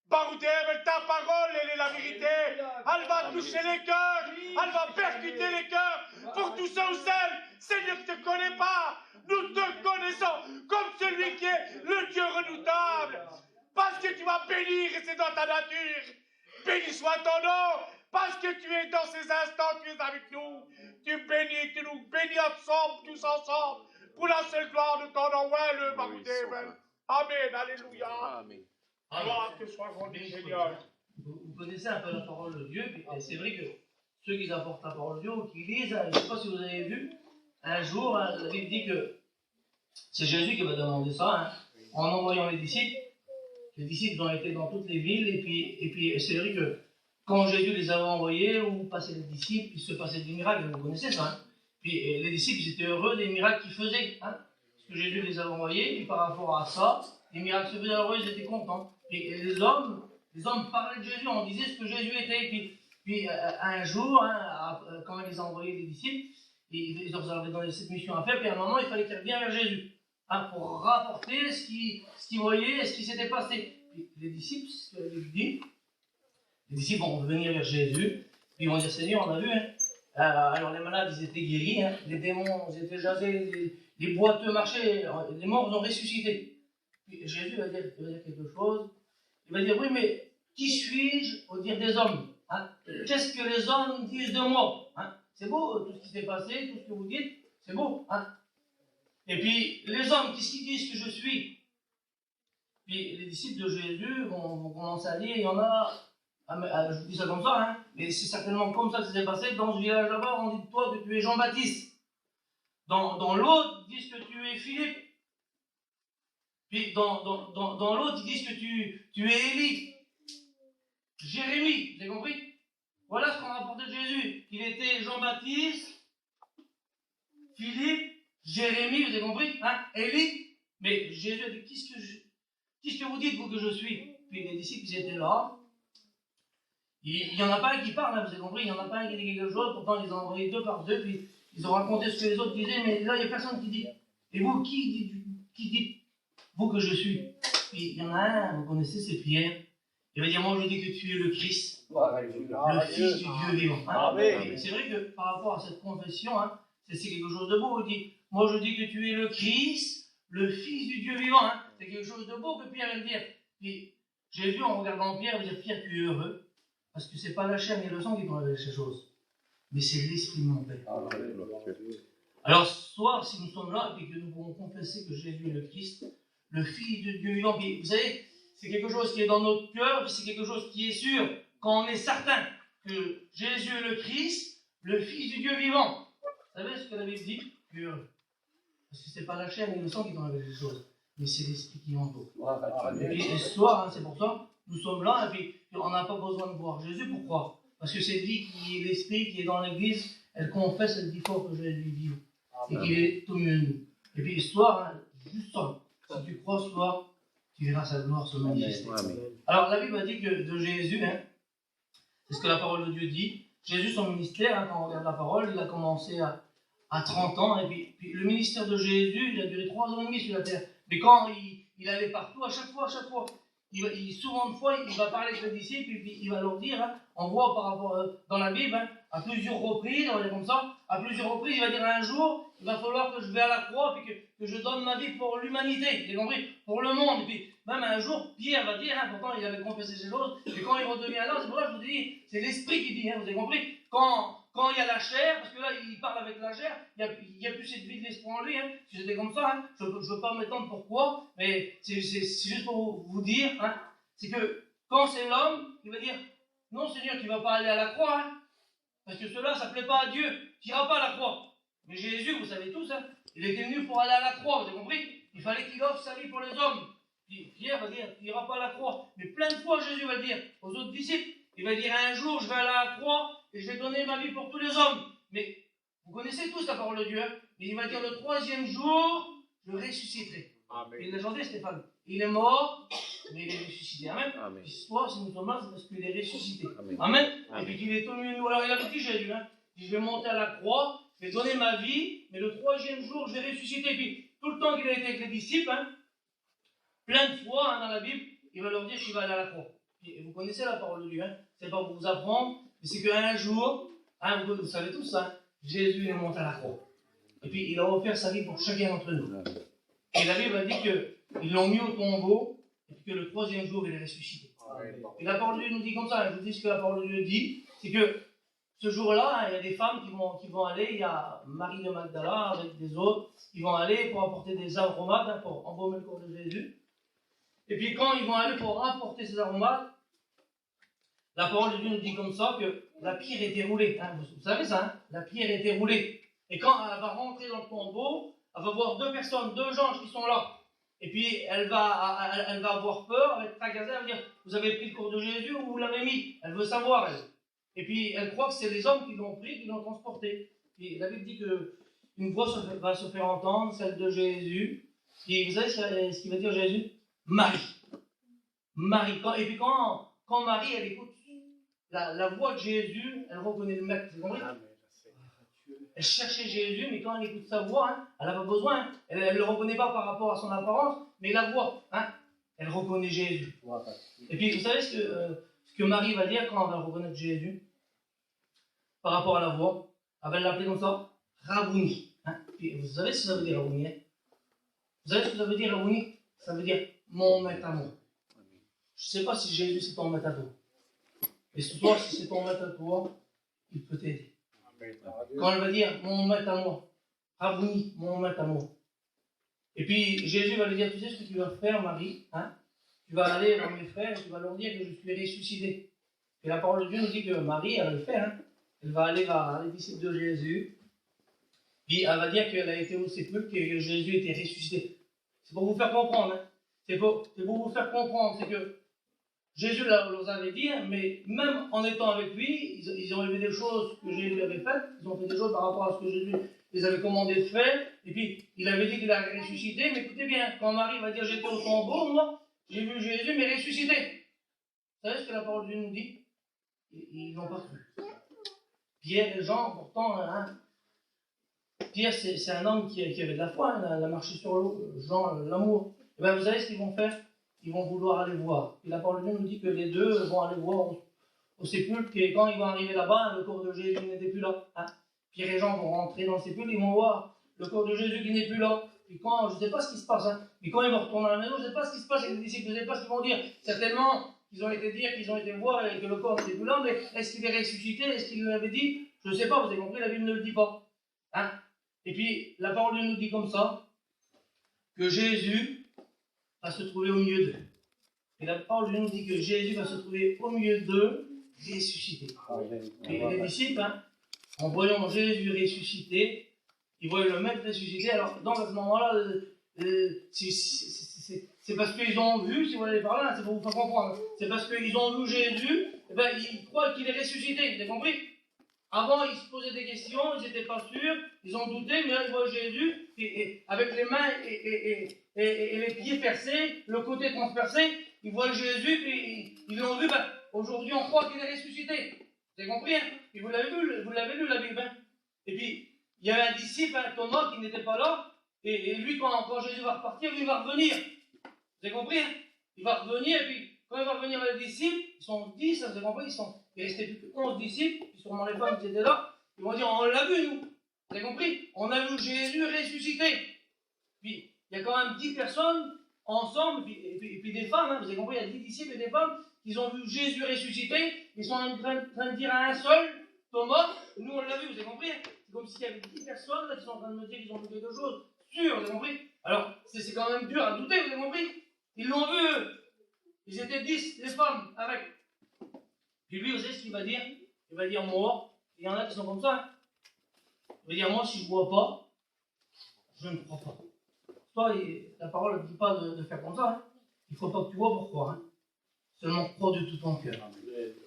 Ta parole, elle est la vérité, elle va toucher les cœurs, elle va percuter les cœurs. Pour tous ceux ou celles, Seigneur, ne te connais pas, nous te connaissons comme celui qui est le Dieu redoutable. Parce que tu vas bénir et c'est dans ta nature. Béni soit ton nom, parce que tu es dans ces instants, tu es avec nous. Tu bénis, tu nous bénis ensemble, tous ensemble, pour la seule gloire de ton nom. Ouais, le Amen. Amen, alléluia. Amen. Gloire te soit rendue, Seigneur. Vous connaissez un peu la parole de Dieu, et c'est vrai que ceux qui apportent la parole de Dieu ou qui lisent, je ne sais pas si vous avez vu, un jour, la Bible dit que c'est Jésus qui va demander ça, en envoyant les disciples. Les disciples ont été dans toutes les villes, et puis c'est vrai que quand Jésus les avait envoyés, où passaient les disciples, il se passait des miracles, vous connaissez ça. Puis les disciples, ils étaient heureux des miracles qu'ils faisaient, parce que Jésus les avait envoyés, et par rapport à ça, les miracles se faisaient heureux, ils étaient contents. Et les hommes parlaient de Jésus, on disait ce que Jésus était. Puis un jour, quand il les a envoyés les disciples, ils leur avaient donné cette mission à faire, puis à un moment, il fallait qu'ils reviennent vers Jésus, pour rapporter ce qu'ils voyaient, ce qui s'était passé. Puis les disciples, ce que Jésus dit, les disciples vont venir vers Jésus, puis ils vont dire, Seigneur, on a vu, alors les malades, ils étaient guéris, les démons, ils étaient jasés, les boiteux marchaient, les morts ont ressuscité. Puis Jésus va dire quelque chose, il va dire, oui, mais qui suis-je au dire des hommes? Qu'est-ce que les hommes disent de moi? C'est beau, tout ce qui s'est passé, tout ce que vous dites, c'est beau. Et puis, les hommes, qu'est-ce qu'ils disent que je suis? Puis, les disciples de Jésus vont commencer à dire, il y en a, je vous dis ça comme ça, mais c'est certainement comme ça que ça s'est passé. Dans ce village là-bas, on dit de toi que tu es Jean-Baptiste. Dans l'autre, ils disent que tu es Philippe. Puis, dans l'autre, ils disent que tu es Élie. Jérémie, vous avez compris? Voilà ce qu'on rapportait de Jésus. Il était Jean-Baptiste, Philippe, Jérémie, vous avez compris? Élie. Mais Jésus a dit, qu'est-ce que vous dites, vous, que je suis? Puis les disciples, ils étaient là. Il n'y en a pas un qui parle, vous avez compris? Il n'y en a pas un qui dit quelque chose. Pourtant, ils les ont envoyés deux par deux. Puis ils ont raconté ce que les autres disaient. Mais là, il n'y a personne qui dit. Et vous, qui dit, vous, que je suis? Puis il y en a un, vous connaissez, c'est Pierre. Il va dire, moi je dis que tu es le Christ, le Fils du Dieu vivant. C'est vrai que par rapport à cette confession, c'est quelque chose de beau. Il dit, moi je dis que tu es le Christ, le Fils du Dieu vivant. C'est quelque chose de beau que Pierre vient de dire. Puis Jésus, en regardant Pierre, va dire, Pierre, tu es heureux, parce que c'est pas la chair ni le sang qui t'ont révélé ces choses, mais c'est l'Esprit de mon Père. Alors ce soir, si nous sommes là, et que nous pouvons confesser que Jésus est le Christ, le Fils du Dieu vivant, puis vous savez, c'est quelque chose qui est dans notre cœur, c'est quelque chose qui est sûr, quand on est certain que Jésus est le Christ, le Fils du Dieu vivant. Vous savez ce que la Bible dit? Parce que ce n'est pas la chair ni le sang qui t'ont révélé les choses, mais c'est l'Esprit qui entoure. Et puis ce soir, c'est pour ça, nous sommes là, et puis on n'a pas besoin de voir Jésus. Pourquoi? Parce que c'est lui qui est l'Esprit qui est dans l'Église, elle confesse, elle dit fort que Jésus vit, et qu'il est au milieu de nous. Et puis ce soir, juste ça, si tu crois ce soir, tu verras sa gloire se manifester. Alors la Bible a dit que de Jésus, c'est ce que la parole de Dieu dit. Jésus, son ministère, quand on regarde la parole, il a commencé à 30 ans. Et puis le ministère de Jésus, il a duré 3 ans et demi sur la terre. Mais quand il allait partout, à chaque fois, souvent de fois, il va parler avec les disciples, et puis il va leur dire, on voit par rapport dans la Bible, à plusieurs reprises, on va dire comme ça, à plusieurs reprises, il va dire un jour, il va falloir que je vais à la croix, puis que je donne ma vie pour l'humanité, vous avez compris, pour le monde. Et puis même un jour, Pierre va dire, pourtant il avait confessé ces choses, et quand il redevient là, c'est pour ça que je vous dis, c'est l'Esprit qui dit, vous avez compris, quand il y a la chair, parce que là il parle avec la chair, il n'y a plus cette vie de l'esprit en lui, si c'était comme ça, je ne veux pas m'étendre pourquoi, mais c'est juste pour vous dire, c'est que quand c'est l'homme, il va dire, non Seigneur, tu ne vas pas aller à la croix, parce que cela, ça ne plaît pas à Dieu, tu n'iras pas à la croix. Mais Jésus, vous savez tous, il était venu pour aller à la croix, vous avez compris? Il fallait qu'il offre sa vie pour les hommes. Puis Pierre va dire, tu n'iras pas à la croix. Mais plein de fois, Jésus va dire aux autres disciples, il va dire, un jour, je vais aller à la croix, et je vais donner ma vie pour tous les hommes. Mais vous connaissez tous la parole de Dieu, mais il va dire, le 3e jour, je ressusciterai. Amen. Il l'a chanté, Stéphane. Il est mort, mais il est ressuscité. Amen. Amen. Puis toi, si nous sommes là, c'est parce qu'il est ressuscité. Amen. Amen. Amen. Et puis qu'il est au milieu de nous. Alors il avait dit Jésus, il dit, je vais monter à la croix, je vais donner ma vie, mais le 3e jour, je vais ressusciter. Puis tout le temps qu'il a été avec les disciples, plein de fois dans la Bible, il va leur dire qu'il va aller à la croix. Et vous connaissez la parole de Dieu, c'est pas pour vous apprendre, mais c'est qu'un jour, vous savez tous ça, Jésus est monté à la croix. Et puis il a offert sa vie pour chacun d'entre nous. Et la Bible a dit qu'ils l'ont mis au tombeau, et que le 3e jour, il est ressuscité. Et la parole de Dieu nous dit comme ça, je vous dis ce que la parole de Dieu dit, c'est que ce jour-là, il y a des femmes qui vont aller, il y a Marie de Magdala avec des autres, qui vont aller pour apporter des aromates, pour embaumer le corps de Jésus. Et puis quand ils vont aller pour apporter ces aromates, la parole de Dieu nous dit comme ça que la pierre était roulée. Hein, vous savez ça, hein? La pierre était roulée. Et quand elle va rentrer dans le tombeau, elle va voir deux personnes, deux anges qui sont là. Et puis elle va avoir peur, elle va être tracassée, elle va dire, vous avez pris le corps de Jésus ou vous l'avez mis? Elle veut savoir, elle. Et puis elle croit que c'est les hommes qui l'ont pris, qui l'ont transporté. Et la Bible dit qu'une voix va se faire entendre, celle de Jésus. Et vous savez ce qu'il va dire Jésus? Marie. Marie. Et puis quand Marie, elle écoute la voix de Jésus, elle reconnaît le maître. Vous comprenez? Elle cherchait Jésus, mais quand elle écoute sa voix, hein, elle n'a pas besoin. Hein, elle ne le reconnaît pas par rapport à son apparence, mais la voix, hein, elle reconnaît Jésus. Et puis, vous savez ce que Marie va dire quand elle va reconnaître Jésus par rapport à la voix? Elle va l'appeler comme ça, Rabouni. Hein. Puis, vous savez ce que ça veut dire, Rabouni? Hein? Vous savez ce que ça veut dire, Rabouni? Ça veut dire mon maître à moi. Je ne sais pas si Jésus c'est ton maître à toi. Et ce soir, si c'est ton maître à toi, il peut t'aider. Quand elle va dire mon maître à moi, Rabouni, mon maître à moi. Et puis Jésus va lui dire, tu sais ce que tu vas faire, Marie, hein? Tu vas aller dans mes frères et tu vas leur dire que je suis ressuscité. Et la parole de Dieu nous dit que Marie, elle va le faire. Hein? Elle va aller vers les disciples de Jésus. Puis elle va dire qu'elle a été au sépulcre, que Jésus était ressuscité. C'est pour vous faire comprendre. Hein? C'est pour vous faire comprendre. C'est que Jésus leur avait dit, hein, mais même en étant avec lui, ils ont vu des choses que Jésus avait faites. Ils ont fait des choses par rapport à ce que Jésus les avait commandé de faire. Et puis, il avait dit qu'il a ressuscité. Mais écoutez bien, quand Marie va dire j'étais au tombeau, moi, j'ai vu Jésus, mais ressuscité. Vous savez ce que la parole de Dieu nous dit? Ils n'ont pas cru. Pierre et Jean, pourtant, hein, Pierre, c'est un homme qui avait de la foi, hein, il a marché sur l'eau. Jean, l'amour. Et bien, vous savez ce qu'ils vont faire? Ils vont vouloir aller voir. Et la parole de Dieu nous dit que les deux vont aller voir au sépulcre, et quand ils vont arriver là-bas, le corps de Jésus n'était plus là. Hein. Pierre et Jean vont rentrer dans le sépulcre, ils vont voir le corps de Jésus qui n'est plus là. Et quand, je ne sais pas ce qui se passe, hein, mais quand ils vont retourner à la maison, je ne sais pas ce qui se passe avec les disciples, je ne sais pas ce qu'ils vont dire. Certainement, ils ont été dire qu'ils ont été voir et que le corps n'était plus là, mais est-ce qu'il est ressuscité? Est-ce qu'il l'avait dit? Je ne sais pas, vous avez compris, la Bible ne le dit pas. Hein. Et puis, la parole de Dieu nous dit comme ça, que Jésus va se trouver au milieu d'eux. Et la parole de Dieu nous dit que Jésus va se trouver au milieu d'eux, ressuscité. Et les disciples, hein, en voyant Jésus ressuscité, ils voient le maître ressuscité. Alors, dans ce moment-là, c'est parce qu'ils ont vu, si vous allez par là, c'est pour vous faire comprendre, c'est parce qu'ils ont vu Jésus, et ben, ils croient qu'il est ressuscité, vous avez compris? Avant, ils se posaient des questions, ils n'étaient pas sûrs, ils ont douté, mais là, ils voient Jésus, et avec les mains et les pieds percés, le côté transpercé, ils voient Jésus, puis ils l'ont vu, ben, aujourd'hui on croit qu'il est ressuscité. Vous avez compris, hein? Et vous l'avez lu la Bible. Hein? Et puis, il y avait un disciple, hein, Thomas, qui n'était pas là, et lui, quand Jésus va repartir, lui, il va revenir. Vous avez compris, hein? Il va revenir, et puis, quand il va revenir les disciples, ils sont 10, vous avez compris, il restait plus que 11 disciples, puis sûrement les femmes qui étaient là, ils vont dire, on l'a vu, nous. Vous avez compris? On a vu Jésus ressuscité. Puis, il y a quand même 10 personnes ensemble, et puis des femmes, hein, vous avez compris, il y a 10 disciples et des femmes qui ont vu Jésus ressuscité, ils sont en train de dire à un seul, Thomas, nous on l'a vu, vous avez compris? C'est comme s'il y avait 10 personnes là, qui sont en train de me dire qu'ils ont vu quelque chose, sûr, vous avez compris? Alors, c'est quand même dur à douter, vous avez compris? Ils l'ont vu, eux. Ils étaient 10, les femmes, avec. Puis lui, vous savez ce qu'il va dire? Il va dire, moi, il y en a qui sont comme ça, hein. Il va dire, moi, si je ne vois pas, je ne crois pas. Toi, la parole ne dit pas de faire comme ça. Hein. Il ne faut pas que tu vois pourquoi. Hein. Seulement crois de tout ton cœur.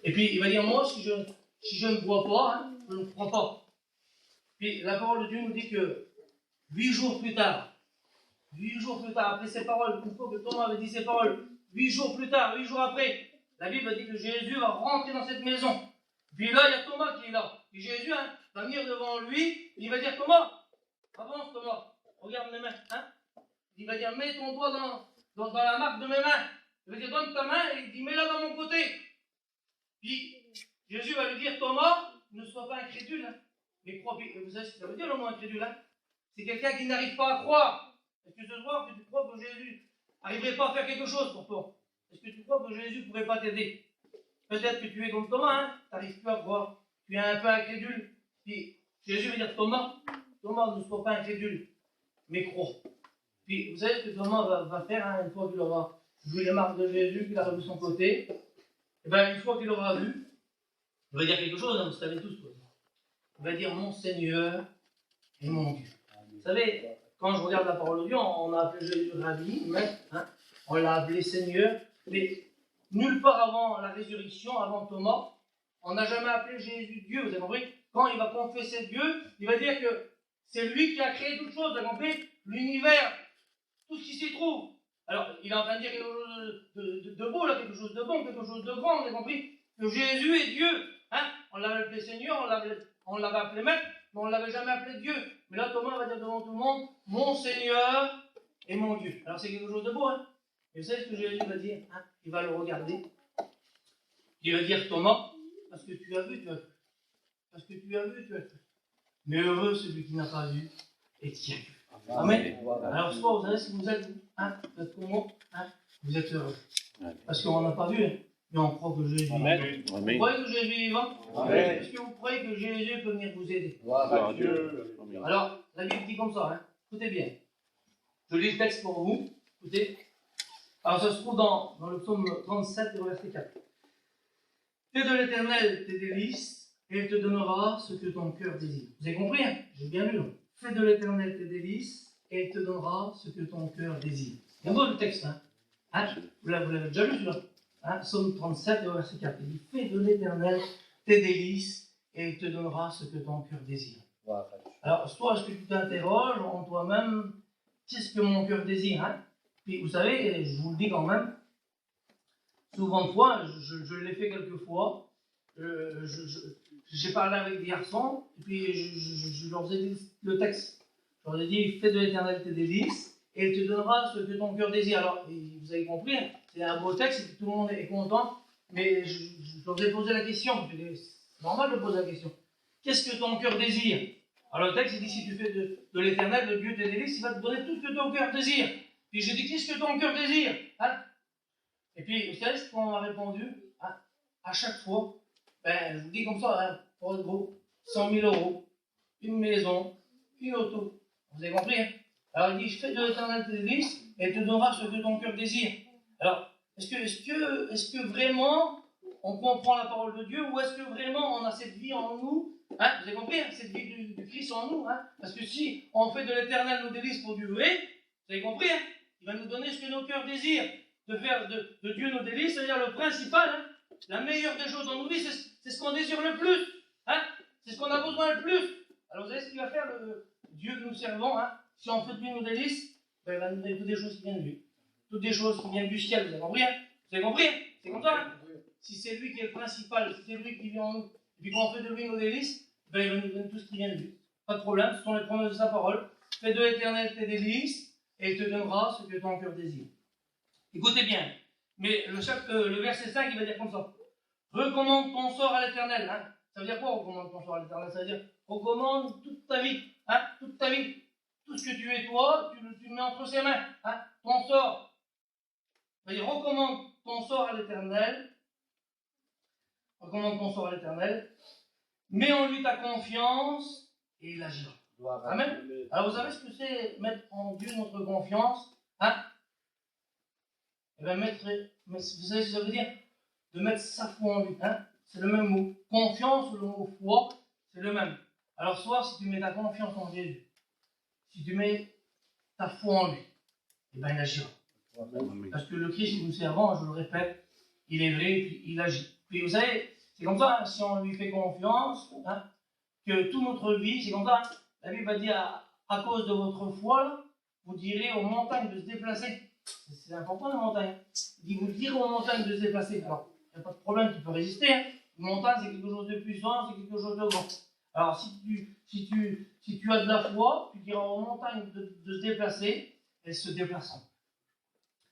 Et puis il va dire, moi, si je ne vois pas, hein, je ne crois pas. Puis la parole de Dieu nous dit que 8 jours plus tard, après ces paroles, une fois que Thomas avait dit ces paroles, 8 jours plus tard, 8 jours après, la Bible dit que Jésus va rentrer dans cette maison. Puis là, il y a Thomas qui est là. Et Jésus, hein, va venir devant lui, et il va dire, Thomas, avance Thomas, regarde mes mains. Hein. Il va dire, mets ton doigt dans la marque de mes mains. Il va dire, donne ta main et il dit, mets-la dans mon côté. Puis Jésus va lui dire, Thomas, ne sois pas incrédule, hein, mais crois. Vous savez ce que ça veut dire le mot incrédule, hein? C'est quelqu'un qui n'arrive pas à croire. Est-ce que ce soir, tu crois que Jésus n'arriverait pas à faire quelque chose pour toi? Est-ce que tu crois que Jésus ne pourrait pas t'aider? peut-être que tu es comme Thomas, hein, tu n'arrives plus à croire. Tu es un peu incrédule. Puis Jésus va dire Thomas, ne sois pas incrédule, mais crois. Puis vous savez ce que Thomas va faire hein, une fois qu'il aura vu les marques de Jésus, qu'il a revu son côté. Et bien une fois qu'il aura vu, il va dire quelque chose, hein, vous savez tous quoi. Il va dire mon Seigneur et mon Dieu. Vous savez, quand je regarde la parole de Dieu, on a appelé Jésus Rabbi, hein, on l'a appelé Seigneur, mais nulle part avant la résurrection, avant Thomas, on n'a jamais appelé Jésus Dieu, vous avez compris? Quand il va confesser Dieu, il va dire que c'est lui qui a créé toutes choses, vous avez compris? L'univers, tout ce qui s'y trouve. Alors, il est en train de dire quelque chose de beau, là, quelque chose de bon, quelque chose de grand, vous avez compris? Que Jésus est Dieu. Hein? On l'avait appelé Seigneur, on l'avait appelé Maître, mais on ne l'avait jamais appelé Dieu. Mais là, Thomas va dire devant tout le monde, mon Seigneur et mon Dieu. Alors, c'est quelque chose de beau, hein? Et vous savez ce que Jésus va dire hein? Il va le regarder. Il va dire, Thomas, parce que tu as vu, tu as cru. Parce que tu as vu, tu as cru. Mais heureux celui qui n'a pas vu et qui a cru. Amen. Alors, soit vous savez ce que vous êtes, hein? Vous êtes comment hein? Vous êtes heureux. Parce qu'on n'a pas vu, hein? Mais on croit que Jésus est vivant. Vous croyez que Jésus est vivant? Est-ce que vous croyez que Jésus peut venir vous aider? Alors, la Bible dit comme ça, hein? Écoutez bien. Je lis le texte pour vous. Écoutez. Alors, ça se trouve dans le psaume 37, verset 4. Fais de l'Éternel tes délices, et il te donnera ce que ton cœur désire. Vous avez compris, hein? J'ai bien lu. Fais de l'Éternel tes délices, et il te donnera ce que ton cœur désire. C'est un beau le texte, hein? Vous l'avez déjà lu, celui-là? Hein? Psaume 37, verset 4. Il dit, fais de l'Éternel tes délices, et il te donnera ce que ton cœur désire. Alors, soit est-ce que tu t'interroges en toi-même, qu'est-ce que mon cœur désire, hein? Puis, vous savez, je vous le dis quand même, souvent de fois, je l'ai fait quelques fois, j'ai parlé avec des garçons, et puis je leur ai dit le texte. Je leur ai dit, fais de l'Éternel tes délices, et il te donnera ce que ton cœur désire. Alors, vous avez compris, c'est un beau texte, et tout le monde est content, mais je leur ai posé la question, c'est normal de poser la question. Qu'est-ce que ton cœur désire? Alors le texte, il dit, si tu fais de l'Éternel, le Dieu tes délices, il va te donner tout ce que ton cœur désire. Puis j'ai dit, qu'est-ce que ton cœur désire hein? Et puis, vous savez ce qu'on m'a répondu hein? À chaque fois, je vous dis comme ça, hein, pour être gros, 100 000 euros, une maison, une auto. Vous avez compris hein? Alors il dit, je fais de l'Éternel tes délices, et il te donnera ce que ton cœur désire. Alors, est-ce que vraiment on comprend la parole de Dieu, ou est-ce que vraiment on a cette vie en nous hein? Vous avez compris hein? Cette vie du Christ en nous hein? Parce que si on fait de l'Éternel nos délices pour du vrai, vous avez compris hein? Il va nous donner ce que nos cœurs désirent. De faire de Dieu nos délices, c'est-à-dire le principal, hein? La meilleure des choses dans nos vies, c'est ce qu'on désire le plus. Hein? C'est ce qu'on a besoin le plus. Alors vous savez ce qu'il va faire, le Dieu que nous servons, hein? Si on fait de lui nos délices, il va nous donner toutes des choses qui viennent de lui. Toutes des choses qui viennent du ciel, vous avez compris hein? Vous avez compris hein? C'est comme ça hein? Si c'est lui qui est le principal, si c'est lui qui vit en nous, et puis qu'on fait de lui nos délices, il va nous donner tout ce qui vient de lui. Pas de problème, ce sont les promesses de sa parole. Fais de l'Éternel tes délices, et il te donnera ce que ton cœur désire. Écoutez bien, mais le verset 5, il va dire comme ça. Recommande ton sort à l'Éternel. Hein? Ça veut dire quoi, recommande ton sort à l'Éternel? Ça veut dire, recommande toute ta vie. Hein? Toute ta vie. Tout ce que tu es toi, tu le mets entre ses mains. Hein? Ton sort. Ça veut dire, recommande ton sort à l'Éternel. Recommande ton sort à l'Éternel. Mets en lui ta confiance et il agira. Amen. Alors vous savez ce que c'est mettre en Dieu notre confiance hein? Et bien vous savez ce que ça veut dire? De mettre sa foi en lui. Hein? C'est le même mot. Confiance ou le mot foi, c'est le même. Alors soit si tu mets ta confiance en Jésus, si tu mets ta foi en lui, et bien il agira. Parce que le Christ que nous servons, je le répète, il est vrai et puis il agit. Puis vous savez, c'est comme ça, hein? Si on lui fait confiance, hein? Que toute notre vie, c'est comme ça. La Bible va dire, à cause de votre foi, là, vous direz aux montagnes de se déplacer. C'est important, les montagnes. Il dit, vous direz aux montagnes de se déplacer. Alors, il n'y a pas de problème, tu peux résister. Hein. Une montagne, c'est quelque chose de puissant, c'est quelque chose de grand. Alors, si tu as de la foi, tu diras aux montagnes de se déplacer, elles se déplaceront.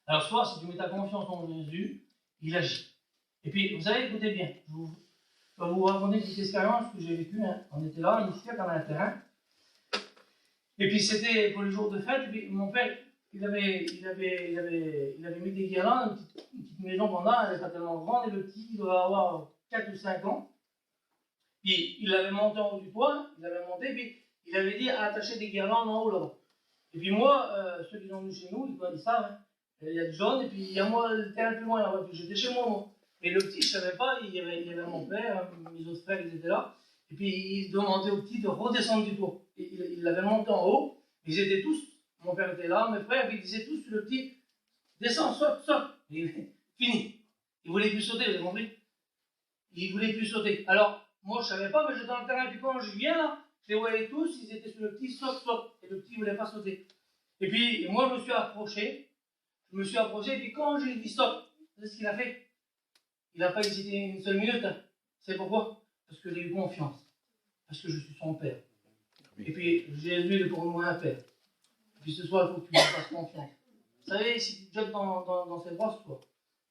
Alors, soit, si tu mets ta confiance en Jésus, il agit. Et puis, vous savez, écoutez bien, je vais vous raconter une petite expérience que j'ai vécue. Hein. On était là, ici, on avait un terrain. Et puis c'était pour le jour de fête, et puis mon père, il avait mis des guirlandes, une petite maison qu'on a, elle n'est pas tellement grande, et le petit, il doit avoir 4 ou 5 ans. Puis il l'avait monté en haut du toit, puis il avait dit à attacher des guirlandes en haut là-bas. Et puis moi, ceux qui sont venus chez nous, ils savent, hein, il y a du jaune, et puis il y a moi, le terrain plus loin là-bas, puis j'étais chez moi. Mais le petit, je ne savais pas, il y avait mon père, mes autres frères, ils étaient là, et puis il demandait au petit de redescendre du toit. Et il l'avait monté en haut, ils étaient tous, mon père était là, mes frères, puis ils disaient tous, le petit, descends, saute. Et fini. Il ne voulait plus sauter, vous avez compris? Il ne voulait plus sauter. Alors, moi, je ne savais pas, mais j'étais dans le terrain, puis quand je viens là, je les voyais tous, ils étaient sur le petit, saute. Et le petit ne voulait pas sauter. Et puis, moi, je me suis approché, et puis quand je lui ai dit stop, c'est ce qu'il a fait. Il n'a pas hésité une seule minute. C'est pourquoi? Parce que j'ai eu confiance. Parce que je suis son père. Et puis, Jésus est pour moi un père. Et puis ce soir, il faut que tu me fasses confiance. Vous savez, si tu te jettes dans ses bras, toi,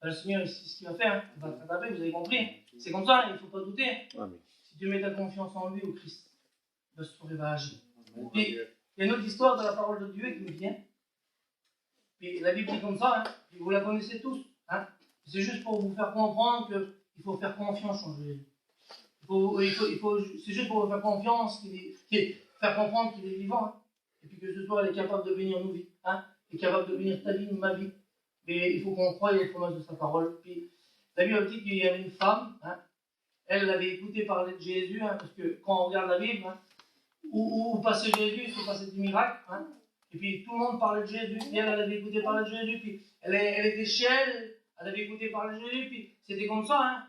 le Seigneur, c'est ce qu'il va faire. Il va te taper, vous avez compris. C'est comme ça, il ne faut pas douter. Amen. Si tu mets ta confiance en lui, au Christ, le Seigneur va agir. Et il y a une autre histoire de la parole de Dieu qui me vient. Et la Bible est comme ça, hein. Vous la connaissez tous. Hein. C'est juste pour vous faire comprendre qu'il faut faire confiance en Jésus. C'est juste pour vous faire confiance, faire comprendre qu'il est vivant. Hein. Et puis que ce soir, il est capable de bénir nos vies. Hein. Il est capable de bénir ta vie, ma vie. Et il faut qu'on croie les promesses de sa parole. Puis la Bible dit qu'il y avait une femme. Hein. Elle avait écouté parler de Jésus, hein, parce que quand on regarde la Bible, hein, où passait Jésus, il se passait des miracles. Hein. Et puis tout le monde parlait de Jésus. Et elle avait écouté parler de Jésus. Puis elle était chez elle. Elle avait écouté parler de Jésus. Puis c'était comme ça. Hein.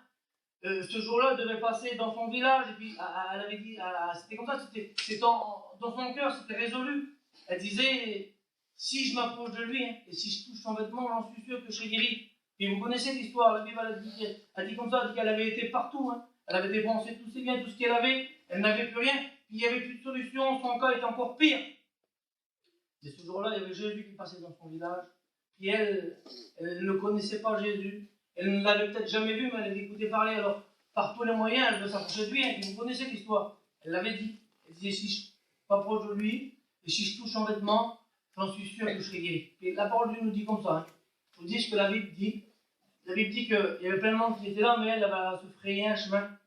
Ce jour-là, elle devait passer dans son village. Et puis elle avait dit, c'était comme ça. C'était dans son cœur, c'était résolu. Elle disait, si je m'approche de lui, hein, et si je touche son vêtement, j'en suis sûr que je serai guéri. Et vous connaissez l'histoire. La Bible a dit comme ça, elle dit qu'elle avait été partout. Hein. Elle avait dépensé tous ses biens, tout ce qu'elle avait. Elle n'avait plus rien. Puis il n'y avait plus de solution. Son cas était encore pire. Et ce jour-là, il y avait Jésus qui passait dans son village. Puis elle ne connaissait pas Jésus. Elle ne l'avait peut-être jamais vu, mais elle avait écouté parler. Alors, par tous les moyens, elle veut s'approcher de lui. Et vous connaissez l'histoire. Elle l'avait dit. Elle disait, si je m'approche de lui, et si je touche son vêtement, j'en suis sûr que je serai guéri. Et la parole de Dieu nous dit comme ça. Hein. Je vous dis ce que la Bible dit. La Bible dit qu'il y avait plein de monde qui était là, mais elle va se frayer un chemin.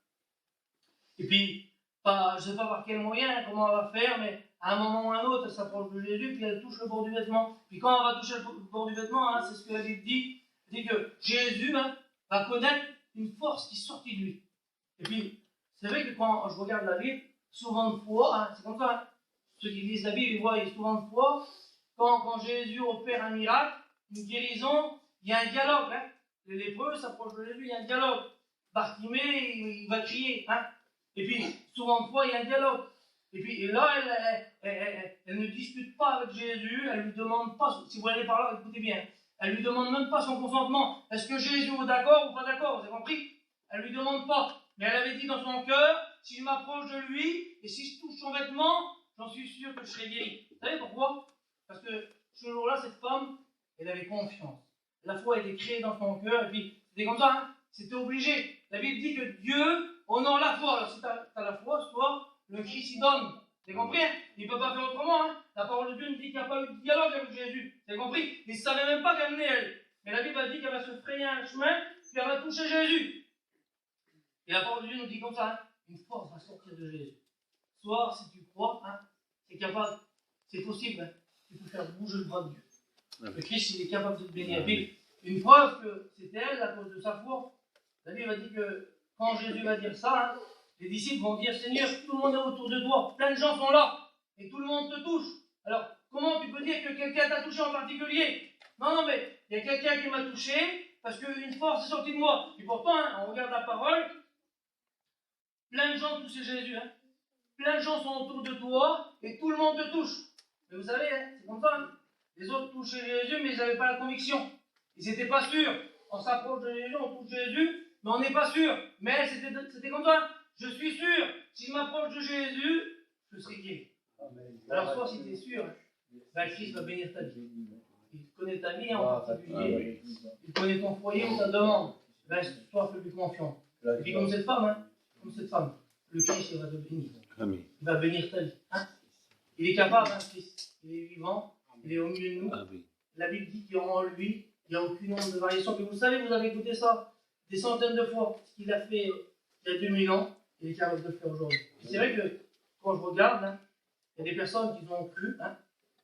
Et puis, je ne sais pas par quel moyen, comment elle va faire, mais à un moment ou à un autre, elle s'approche de Jésus, puis elle touche le bord du vêtement. Puis quand elle va toucher le bord du vêtement, hein, c'est ce que la Bible dit. Elle dit que Jésus, hein, va connaître une force qui sortit de lui. Et puis, c'est vrai que quand je regarde la Bible, souvent de fois, hein, c'est comme ça, hein, ceux qui lisent la Bible, ils voient souvent de fois, quand Jésus opère un miracle, une guérison, il y a un dialogue. Hein. Les lépreux s'approchent de Jésus, il y a un dialogue. Bartimée, il va crier. Hein. Et puis, souvent de fois, il y a un dialogue. Et puis là, elle ne discute pas avec Jésus, elle ne lui demande pas, si vous allez par là, écoutez bien, elle ne lui demande même pas son consentement. Est-ce que Jésus est d'accord ou pas d'accord? Vous avez compris? Elle ne lui demande pas. Mais elle avait dit dans son cœur, si je m'approche de lui, et si je touche son vêtement, j'en suis sûr que je serai guéri. Vous savez pourquoi? Parce que ce jour-là, cette femme, elle avait confiance. La foi était créée dans son cœur, et puis c'était comme ça, hein? C'était obligé. La Bible dit que Dieu honore la foi. Alors si tu as la foi, ce soir, le Christ y donne. Vous avez compris? Hein? Il ne peut pas faire autrement. Hein? La parole de Dieu nous dit qu'il n'y a pas eu de dialogue avec Jésus. Vous avez compris? Il ne savait même pas qu'elle venait, elle. Mais la Bible a dit qu'elle va se frayer un chemin, puis elle va toucher Jésus. Et la parole de Dieu nous dit comme ça, hein? Une force va sortir de Jésus. Ce soir, si tu crois, hein, c'est capable, c'est possible. Hein? Tu peux faire bouger le bras de Dieu. Le Christ, il est capable de te bénir. Et puis, une preuve que c'était elle, à cause de sa foi, la Bible a dit que quand Jésus va dire ça, hein, les disciples vont dire, Seigneur, tout le monde est autour de toi, plein de gens sont là, et tout le monde te touche. Alors, comment tu peux dire que quelqu'un t'a touché en particulier? Non, mais il y a quelqu'un qui m'a touché, parce qu'une force est sortie de moi. Et pourtant, hein, on regarde la parole, plein de gens touchent Jésus. Hein. Plein de gens sont autour de toi, et tout le monde te touche. Mais vous savez, hein, c'est comme ça. Hein. Les autres touchaient Jésus, mais ils n'avaient pas la conviction. Ils n'étaient pas sûrs. On s'approche de Jésus, on touche Jésus, mais on n'est pas sûr. Mais c'était comme ça. Je suis sûr, si je m'approche de Jésus, je serai guéri. Alors, soit si tu es sûr, ben, Christ va bénir ta vie. Il connaît ta vie en particulier. Il connaît ton foyer ou ta demande. Ben, toi, fais-lui confiance. Et puis, comme cette femme, le Christ il va te bénir. Amen. Il va bénir ta vie. Hein? Il est capable, hein, Christ. Il est vivant. Il est au milieu de nous. Amen. La Bible dit qu'en lui, il n'y a aucune onde de variation. Mais vous savez, vous avez écouté ça des centaines de fois. Ce qu'il a fait il y a 2000 ans, il est capable de le faire aujourd'hui. C'est vrai que quand je regarde, hein, il y a des personnes qui ont cru, hein,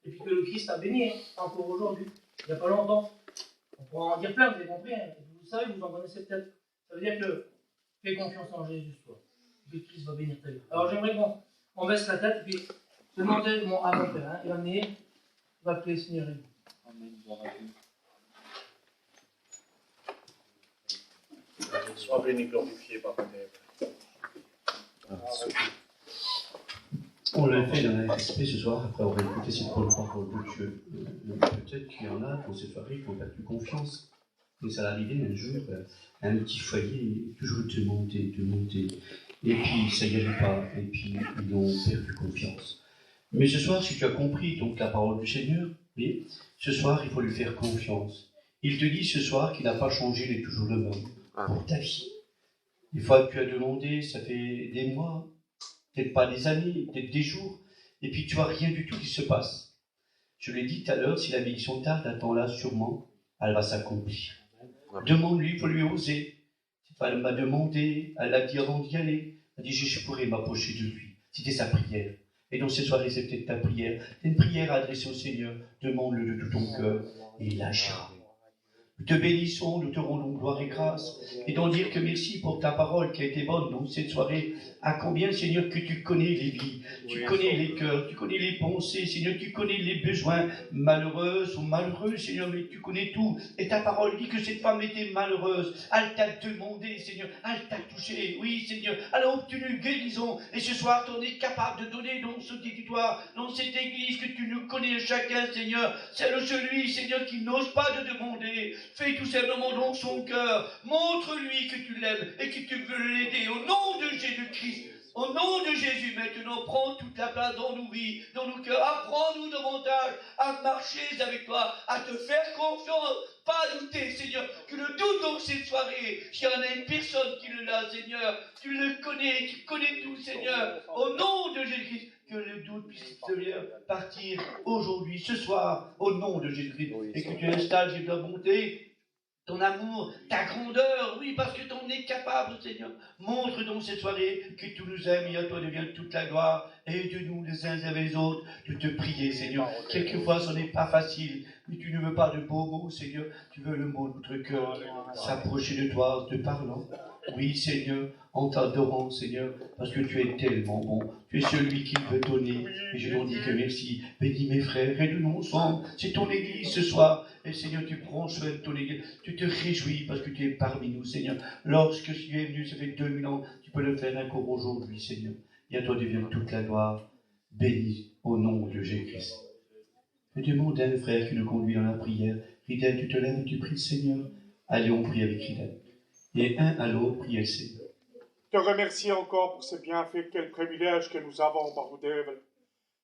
et puis que le Christ a béni, hein, encore aujourd'hui, il n'y a pas longtemps. On pourra en dire plein, vous avez compris. Hein. Vous savez, vous en connaissez peut-être. Ça veut dire que fais confiance en Jésus, toi. Que Christ va bénir ta vie. Alors j'aimerais qu'on baisse la tête, et puis demander à mon père, hein, il va venir, il va appeler le Seigneur. Amen. Gloire à Dieu. Sois béni, glorifié, Papa Dave. On l'a fait dans un respect ce soir, après avoir écouté cette bonne parole de Dieu. Peut-être qu'il y en a pour cette soirée qui ont perdu confiance. Mais ça l'arrivait un jour, un petit foyer, toujours te monter. Et puis ça n'y allait pas, et puis ils ont perdu confiance. Mais ce soir, si tu as compris donc la parole du Seigneur, et ce soir, il faut lui faire confiance. Il te dit ce soir qu'il n'a pas changé, il est toujours le même pour ta vie. Des fois, tu as demandé, ça fait des mois, peut-être pas des années, peut-être des jours, et puis tu vois rien du tout qui se passe. Je l'ai dit tout à l'heure, si la bénédiction tarde, attends-la sûrement, elle va s'accomplir. Demande-lui, il faut lui oser. Cette femme m'a demandé, elle a dit avant d'y aller, elle a dit je pourrais m'approcher de lui. C'était sa prière. Et donc cette soirée, c'est peut-être ta prière. C'est une prière adressée au Seigneur. Demande-le de tout ton cœur et il agira. Nous te bénissons, nous te rendons gloire et grâce. Et donc dire que merci pour ta parole qui a été bonne. Donc cette soirée, à combien, Seigneur, que tu connais les vies, tu connais les cœurs, tu connais les pensées, Seigneur, tu connais les besoins malheureux ou malheureux, Seigneur, mais tu connais tout. Et ta parole dit que cette femme était malheureuse. Elle t'a demandé, Seigneur, elle t'a touché. Oui, Seigneur, elle a obtenu guérison. Et ce soir, tu en es capable de donner dans ce territoire, dans cette église que tu nous connais chacun, Seigneur. C'est celui, Seigneur, qui n'ose pas de demander. Fais tout simplement donc son cœur. Montre-lui que tu l'aimes et que tu veux l'aider. Au nom de Jésus-Christ, au nom de Jésus, maintenant, prends toute la place dans nos vies, dans nos cœurs. Apprends-nous davantage à marcher avec toi, à te faire confiance. Pas douter, Seigneur, que le doute dans cette soirée, s'il y en a une personne qui le l'a, Seigneur, tu le connais, tu connais tout, Seigneur. Au nom de Jésus-Christ, que le doute puisse partir aujourd'hui, ce soir, au nom de Jésus-Christ, et que tu installes ta bonté, ton amour, ta grandeur, oui, parce que tu en es capable, Seigneur. Montre donc cette soirée que tu nous aimes et à toi devient toute la gloire. Aide-nous les uns avec les autres de te prier, Seigneur. Quelquefois, ce n'est pas facile, mais tu ne veux pas de beaux mots, Seigneur. Tu veux le mot de notre cœur, s'approcher de toi, te parlant. Oui, Seigneur, en t'adorant, Seigneur, parce que tu es tellement bon. Tu es celui qui veut donner. Et je t'en dis que merci. Bénis mes frères, aide-nous ensemble. C'est ton église ce soir. Et Seigneur, tu prends soin de ton église. Tu te réjouis parce que tu es parmi nous, Seigneur. Lorsque tu es venu, ça fait 2000 ans, tu peux le faire encore aujourd'hui, Seigneur. Et à toi devient toute la gloire. Bénis au nom de Jésus-Christ. Je demande à un frère qui nous conduit dans la prière. Ridel, tu te lèves et tu pries le Seigneur. Allez, on prie avec Ridel. Et un à l'autre, priez le Seigneur. Te remercie encore pour ces bienfaits, quel privilège que nous avons, Barudev.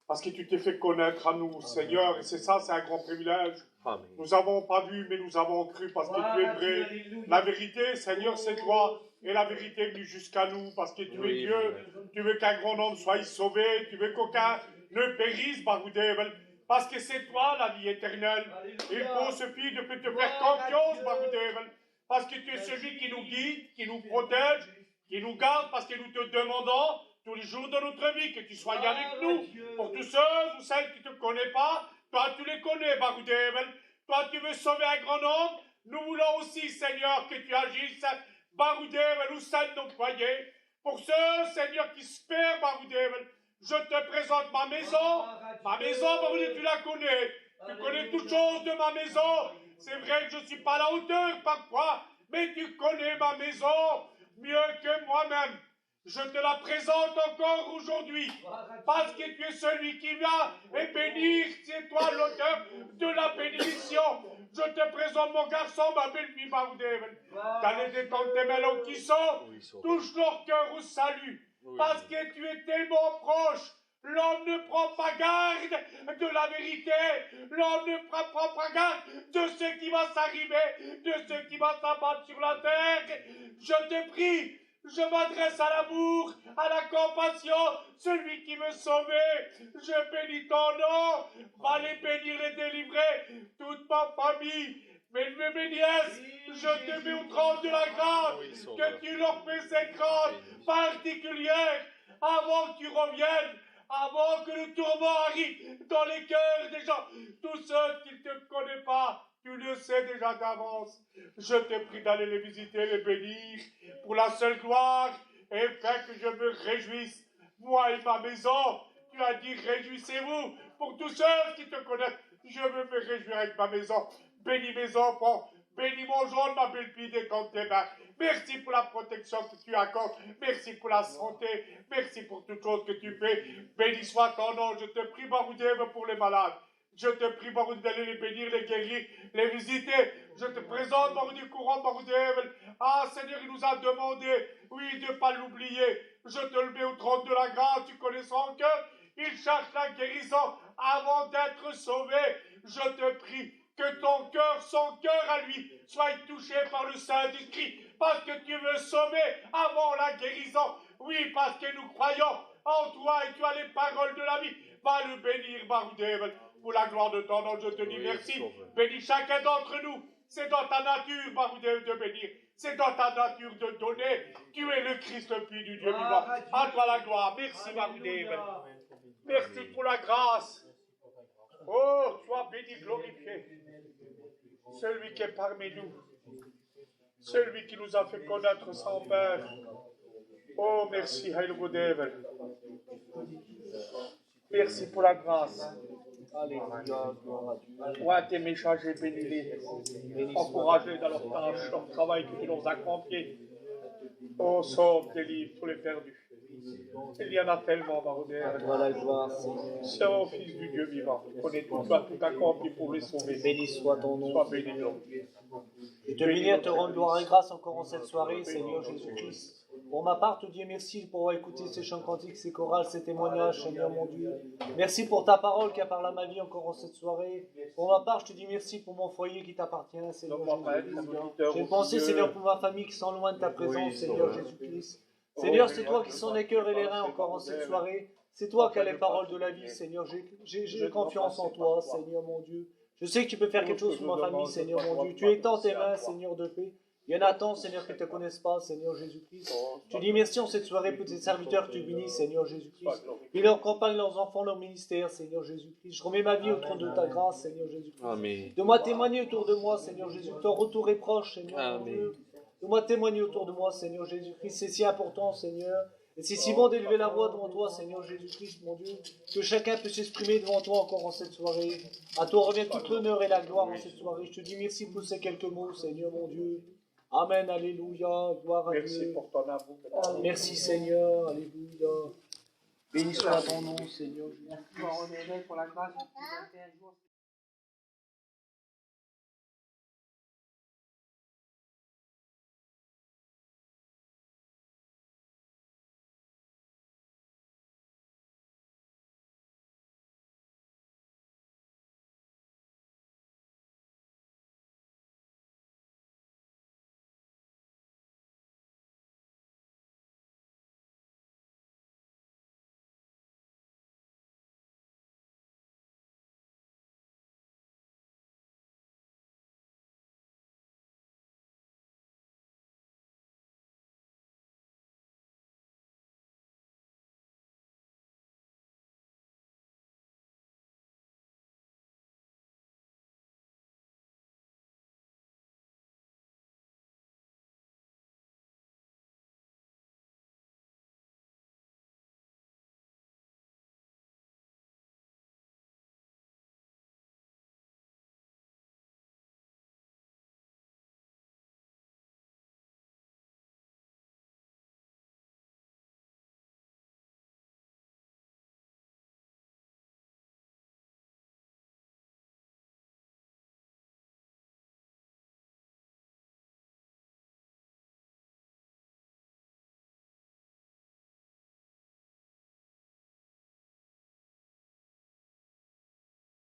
Parce que tu t'es fait connaître à nous, Seigneur, et c'est ça, c'est un grand privilège. Amen. Nous n'avons pas vu, mais nous avons cru, parce que tu es vrai. La vérité, Seigneur, c'est toi, et la vérité est venue jusqu'à nous, parce que tu es Dieu. Tu veux qu'un grand nombre soit sauvé, tu veux qu'aucun ne périsse, Barudev. Parce que c'est toi, la vie éternelle. Il faut se fier de te faire confiance, Barudev. Parce que tu es celui qui nous guide, qui nous protège, qui nous garde, parce que nous te demandons tous les jours de notre vie que tu sois avec nous. Pour tous ceux ou celles qui ne te connaissent pas, toi tu les connais, Barudevel. Toi tu veux sauver un grand nombre. Nous voulons aussi, Seigneur, que tu agisses, Barudevel, au sein de nos foyers. Pour ceux, Seigneur, qui espèrent, Barudevel, je te présente ma maison. Ma maison, Barudevel, tu la connais. Tu connais toutes choses de ma maison. C'est vrai que je ne suis pas à la hauteur parfois, mais tu connais ma maison mieux que moi-même. Je te la présente encore aujourd'hui, parce que tu es celui qui vient et bénir, c'est toi l'auteur de la bénédiction. Je te présente mon garçon, ma belle-fille, Barudevel. Dans les détentes tes mêlons qui sont, touche leur cœur au salut, parce que tu es tellement proche. L'homme ne prend pas garde de la vérité. L'homme ne prend pas garde de ce qui va s'arriver, de ce qui va s'abattre sur la terre. Je te prie, Je m'adresse à l'amour, à la compassion, celui qui veut sauver. Je bénis ton nom. Va les bénir et délivrer, toute ma famille. Mes neveux, mes nièces, je te mets au trône de la grâce, que tu leur fais cette grâce particulière avant que tu reviennes, avant que le tourment arrive dans les cœurs des gens. Tous ceux qui ne te connaissent pas, tu le sais déjà d'avance. Je te prie d'aller les visiter, les bénir, pour la seule gloire, et faire que je me réjouisse, moi et ma maison. Tu as dit, réjouissez-vous pour tous ceux qui te connaissent. Je veux me réjouir avec ma maison. Bénis mes enfants, bénis mon jaune, ma belle fille des comptes tes mains. Merci pour la protection que tu accordes. Merci pour la santé. Merci pour toutes choses que tu fais. Béni soit ton nom. Je te prie, Baroudève, pour les malades. Je te prie, Baroudève, d'aller les bénir, les guérir, les visiter. Je te présente, Baroudève, courant, Baroudève. Ah, Seigneur, il nous a demandé, oui, de ne pas l'oublier. Je te le mets au trône de la grâce. Tu connais son cœur. Il cherche la guérison avant d'être sauvé. Je te prie que ton cœur, son cœur à lui, soit touché par le Saint-Esprit, parce que tu veux sauver avant la guérison. Oui, parce que nous croyons en toi et tu as les paroles de la vie. Va le bénir, Baroudève, pour la gloire de ton nom. Je te dis merci. Bénis chacun d'entre nous. C'est dans ta nature, Baroudève, de bénir. C'est dans ta nature de donner. Tu es le Christ, le Fils du Dieu vivant. À toi la gloire. Merci, Baroudève. Merci pour la grâce. Oh, sois béni, glorifié. Celui qui est parmi nous. Celui qui nous a fait connaître son Père. Oh, merci, Heilrudevel. Merci pour la grâce. Alléluia. Ouais, tes messagers, bénis-les. Encouragez dans leur tâche, leur travail que tu leur as confié. Oh, sauve, délivre tous les perdus. Il y en a tellement, Baroudève. C'est au Fils du Dieu vivant. Connais tout, tu as tout accompli pour les sauver. Béni soit ton nom. Sois béni, Je te bénis et te rends gloire et grâce encore en cette soirée, Seigneur Jésus-Christ. Pour ma part, te dis merci pour avoir écouté ces chants cantiques, ces chorales, ces témoignages, Seigneur mon Dieu. Merci pour ta parole qui a parlé à ma vie encore en cette soirée. Pour ma part, je te dis merci pour mon foyer qui t'appartient, Seigneur Jésus-Christ. J'ai pensé, Seigneur, pour ma famille qui sont loin de ta présence, Seigneur Jésus-Christ. Seigneur, c'est toi qui sont les cœurs et les reins encore en cette soirée. C'est toi qui as les paroles de la vie, Seigneur. J'ai confiance en toi, Seigneur mon Dieu. Je sais que tu peux faire quelque chose pour ma famille, Seigneur mon Dieu. Tu étends tes mains, Seigneur de paix. Il y en a tant, Seigneur, qui ne te connaissent pas, Seigneur Jésus-Christ. Tu dis merci en cette soirée pour tes serviteurs que tu bénis, Seigneur Jésus-Christ. Ils leur accompagnent leurs enfants, leur ministère, Seigneur Jésus-Christ. Je remets ma vie au trône de ta grâce, Seigneur Jésus-Christ. Amen. De-moi témoigner autour de moi, Seigneur Jésus. Ton retour est proche, Seigneur mon Dieu. De-moi témoigner autour de moi, Seigneur Jésus-Christ. C'est si important, Seigneur. Et c'est si bon d'élever la voix devant toi, Seigneur Jésus-Christ, mon Dieu, que chacun puisse s'exprimer devant toi encore en cette soirée. À toi revient toute l'honneur et la gloire en cette soirée. Je te dis merci pour ces quelques mots, Seigneur mon Dieu. Amen, alléluia, gloire à Dieu. Merci pour ton amour. Merci Seigneur, alléluia. Béni soit ton nom, Seigneur. Merci pour la grâce de 21 jours.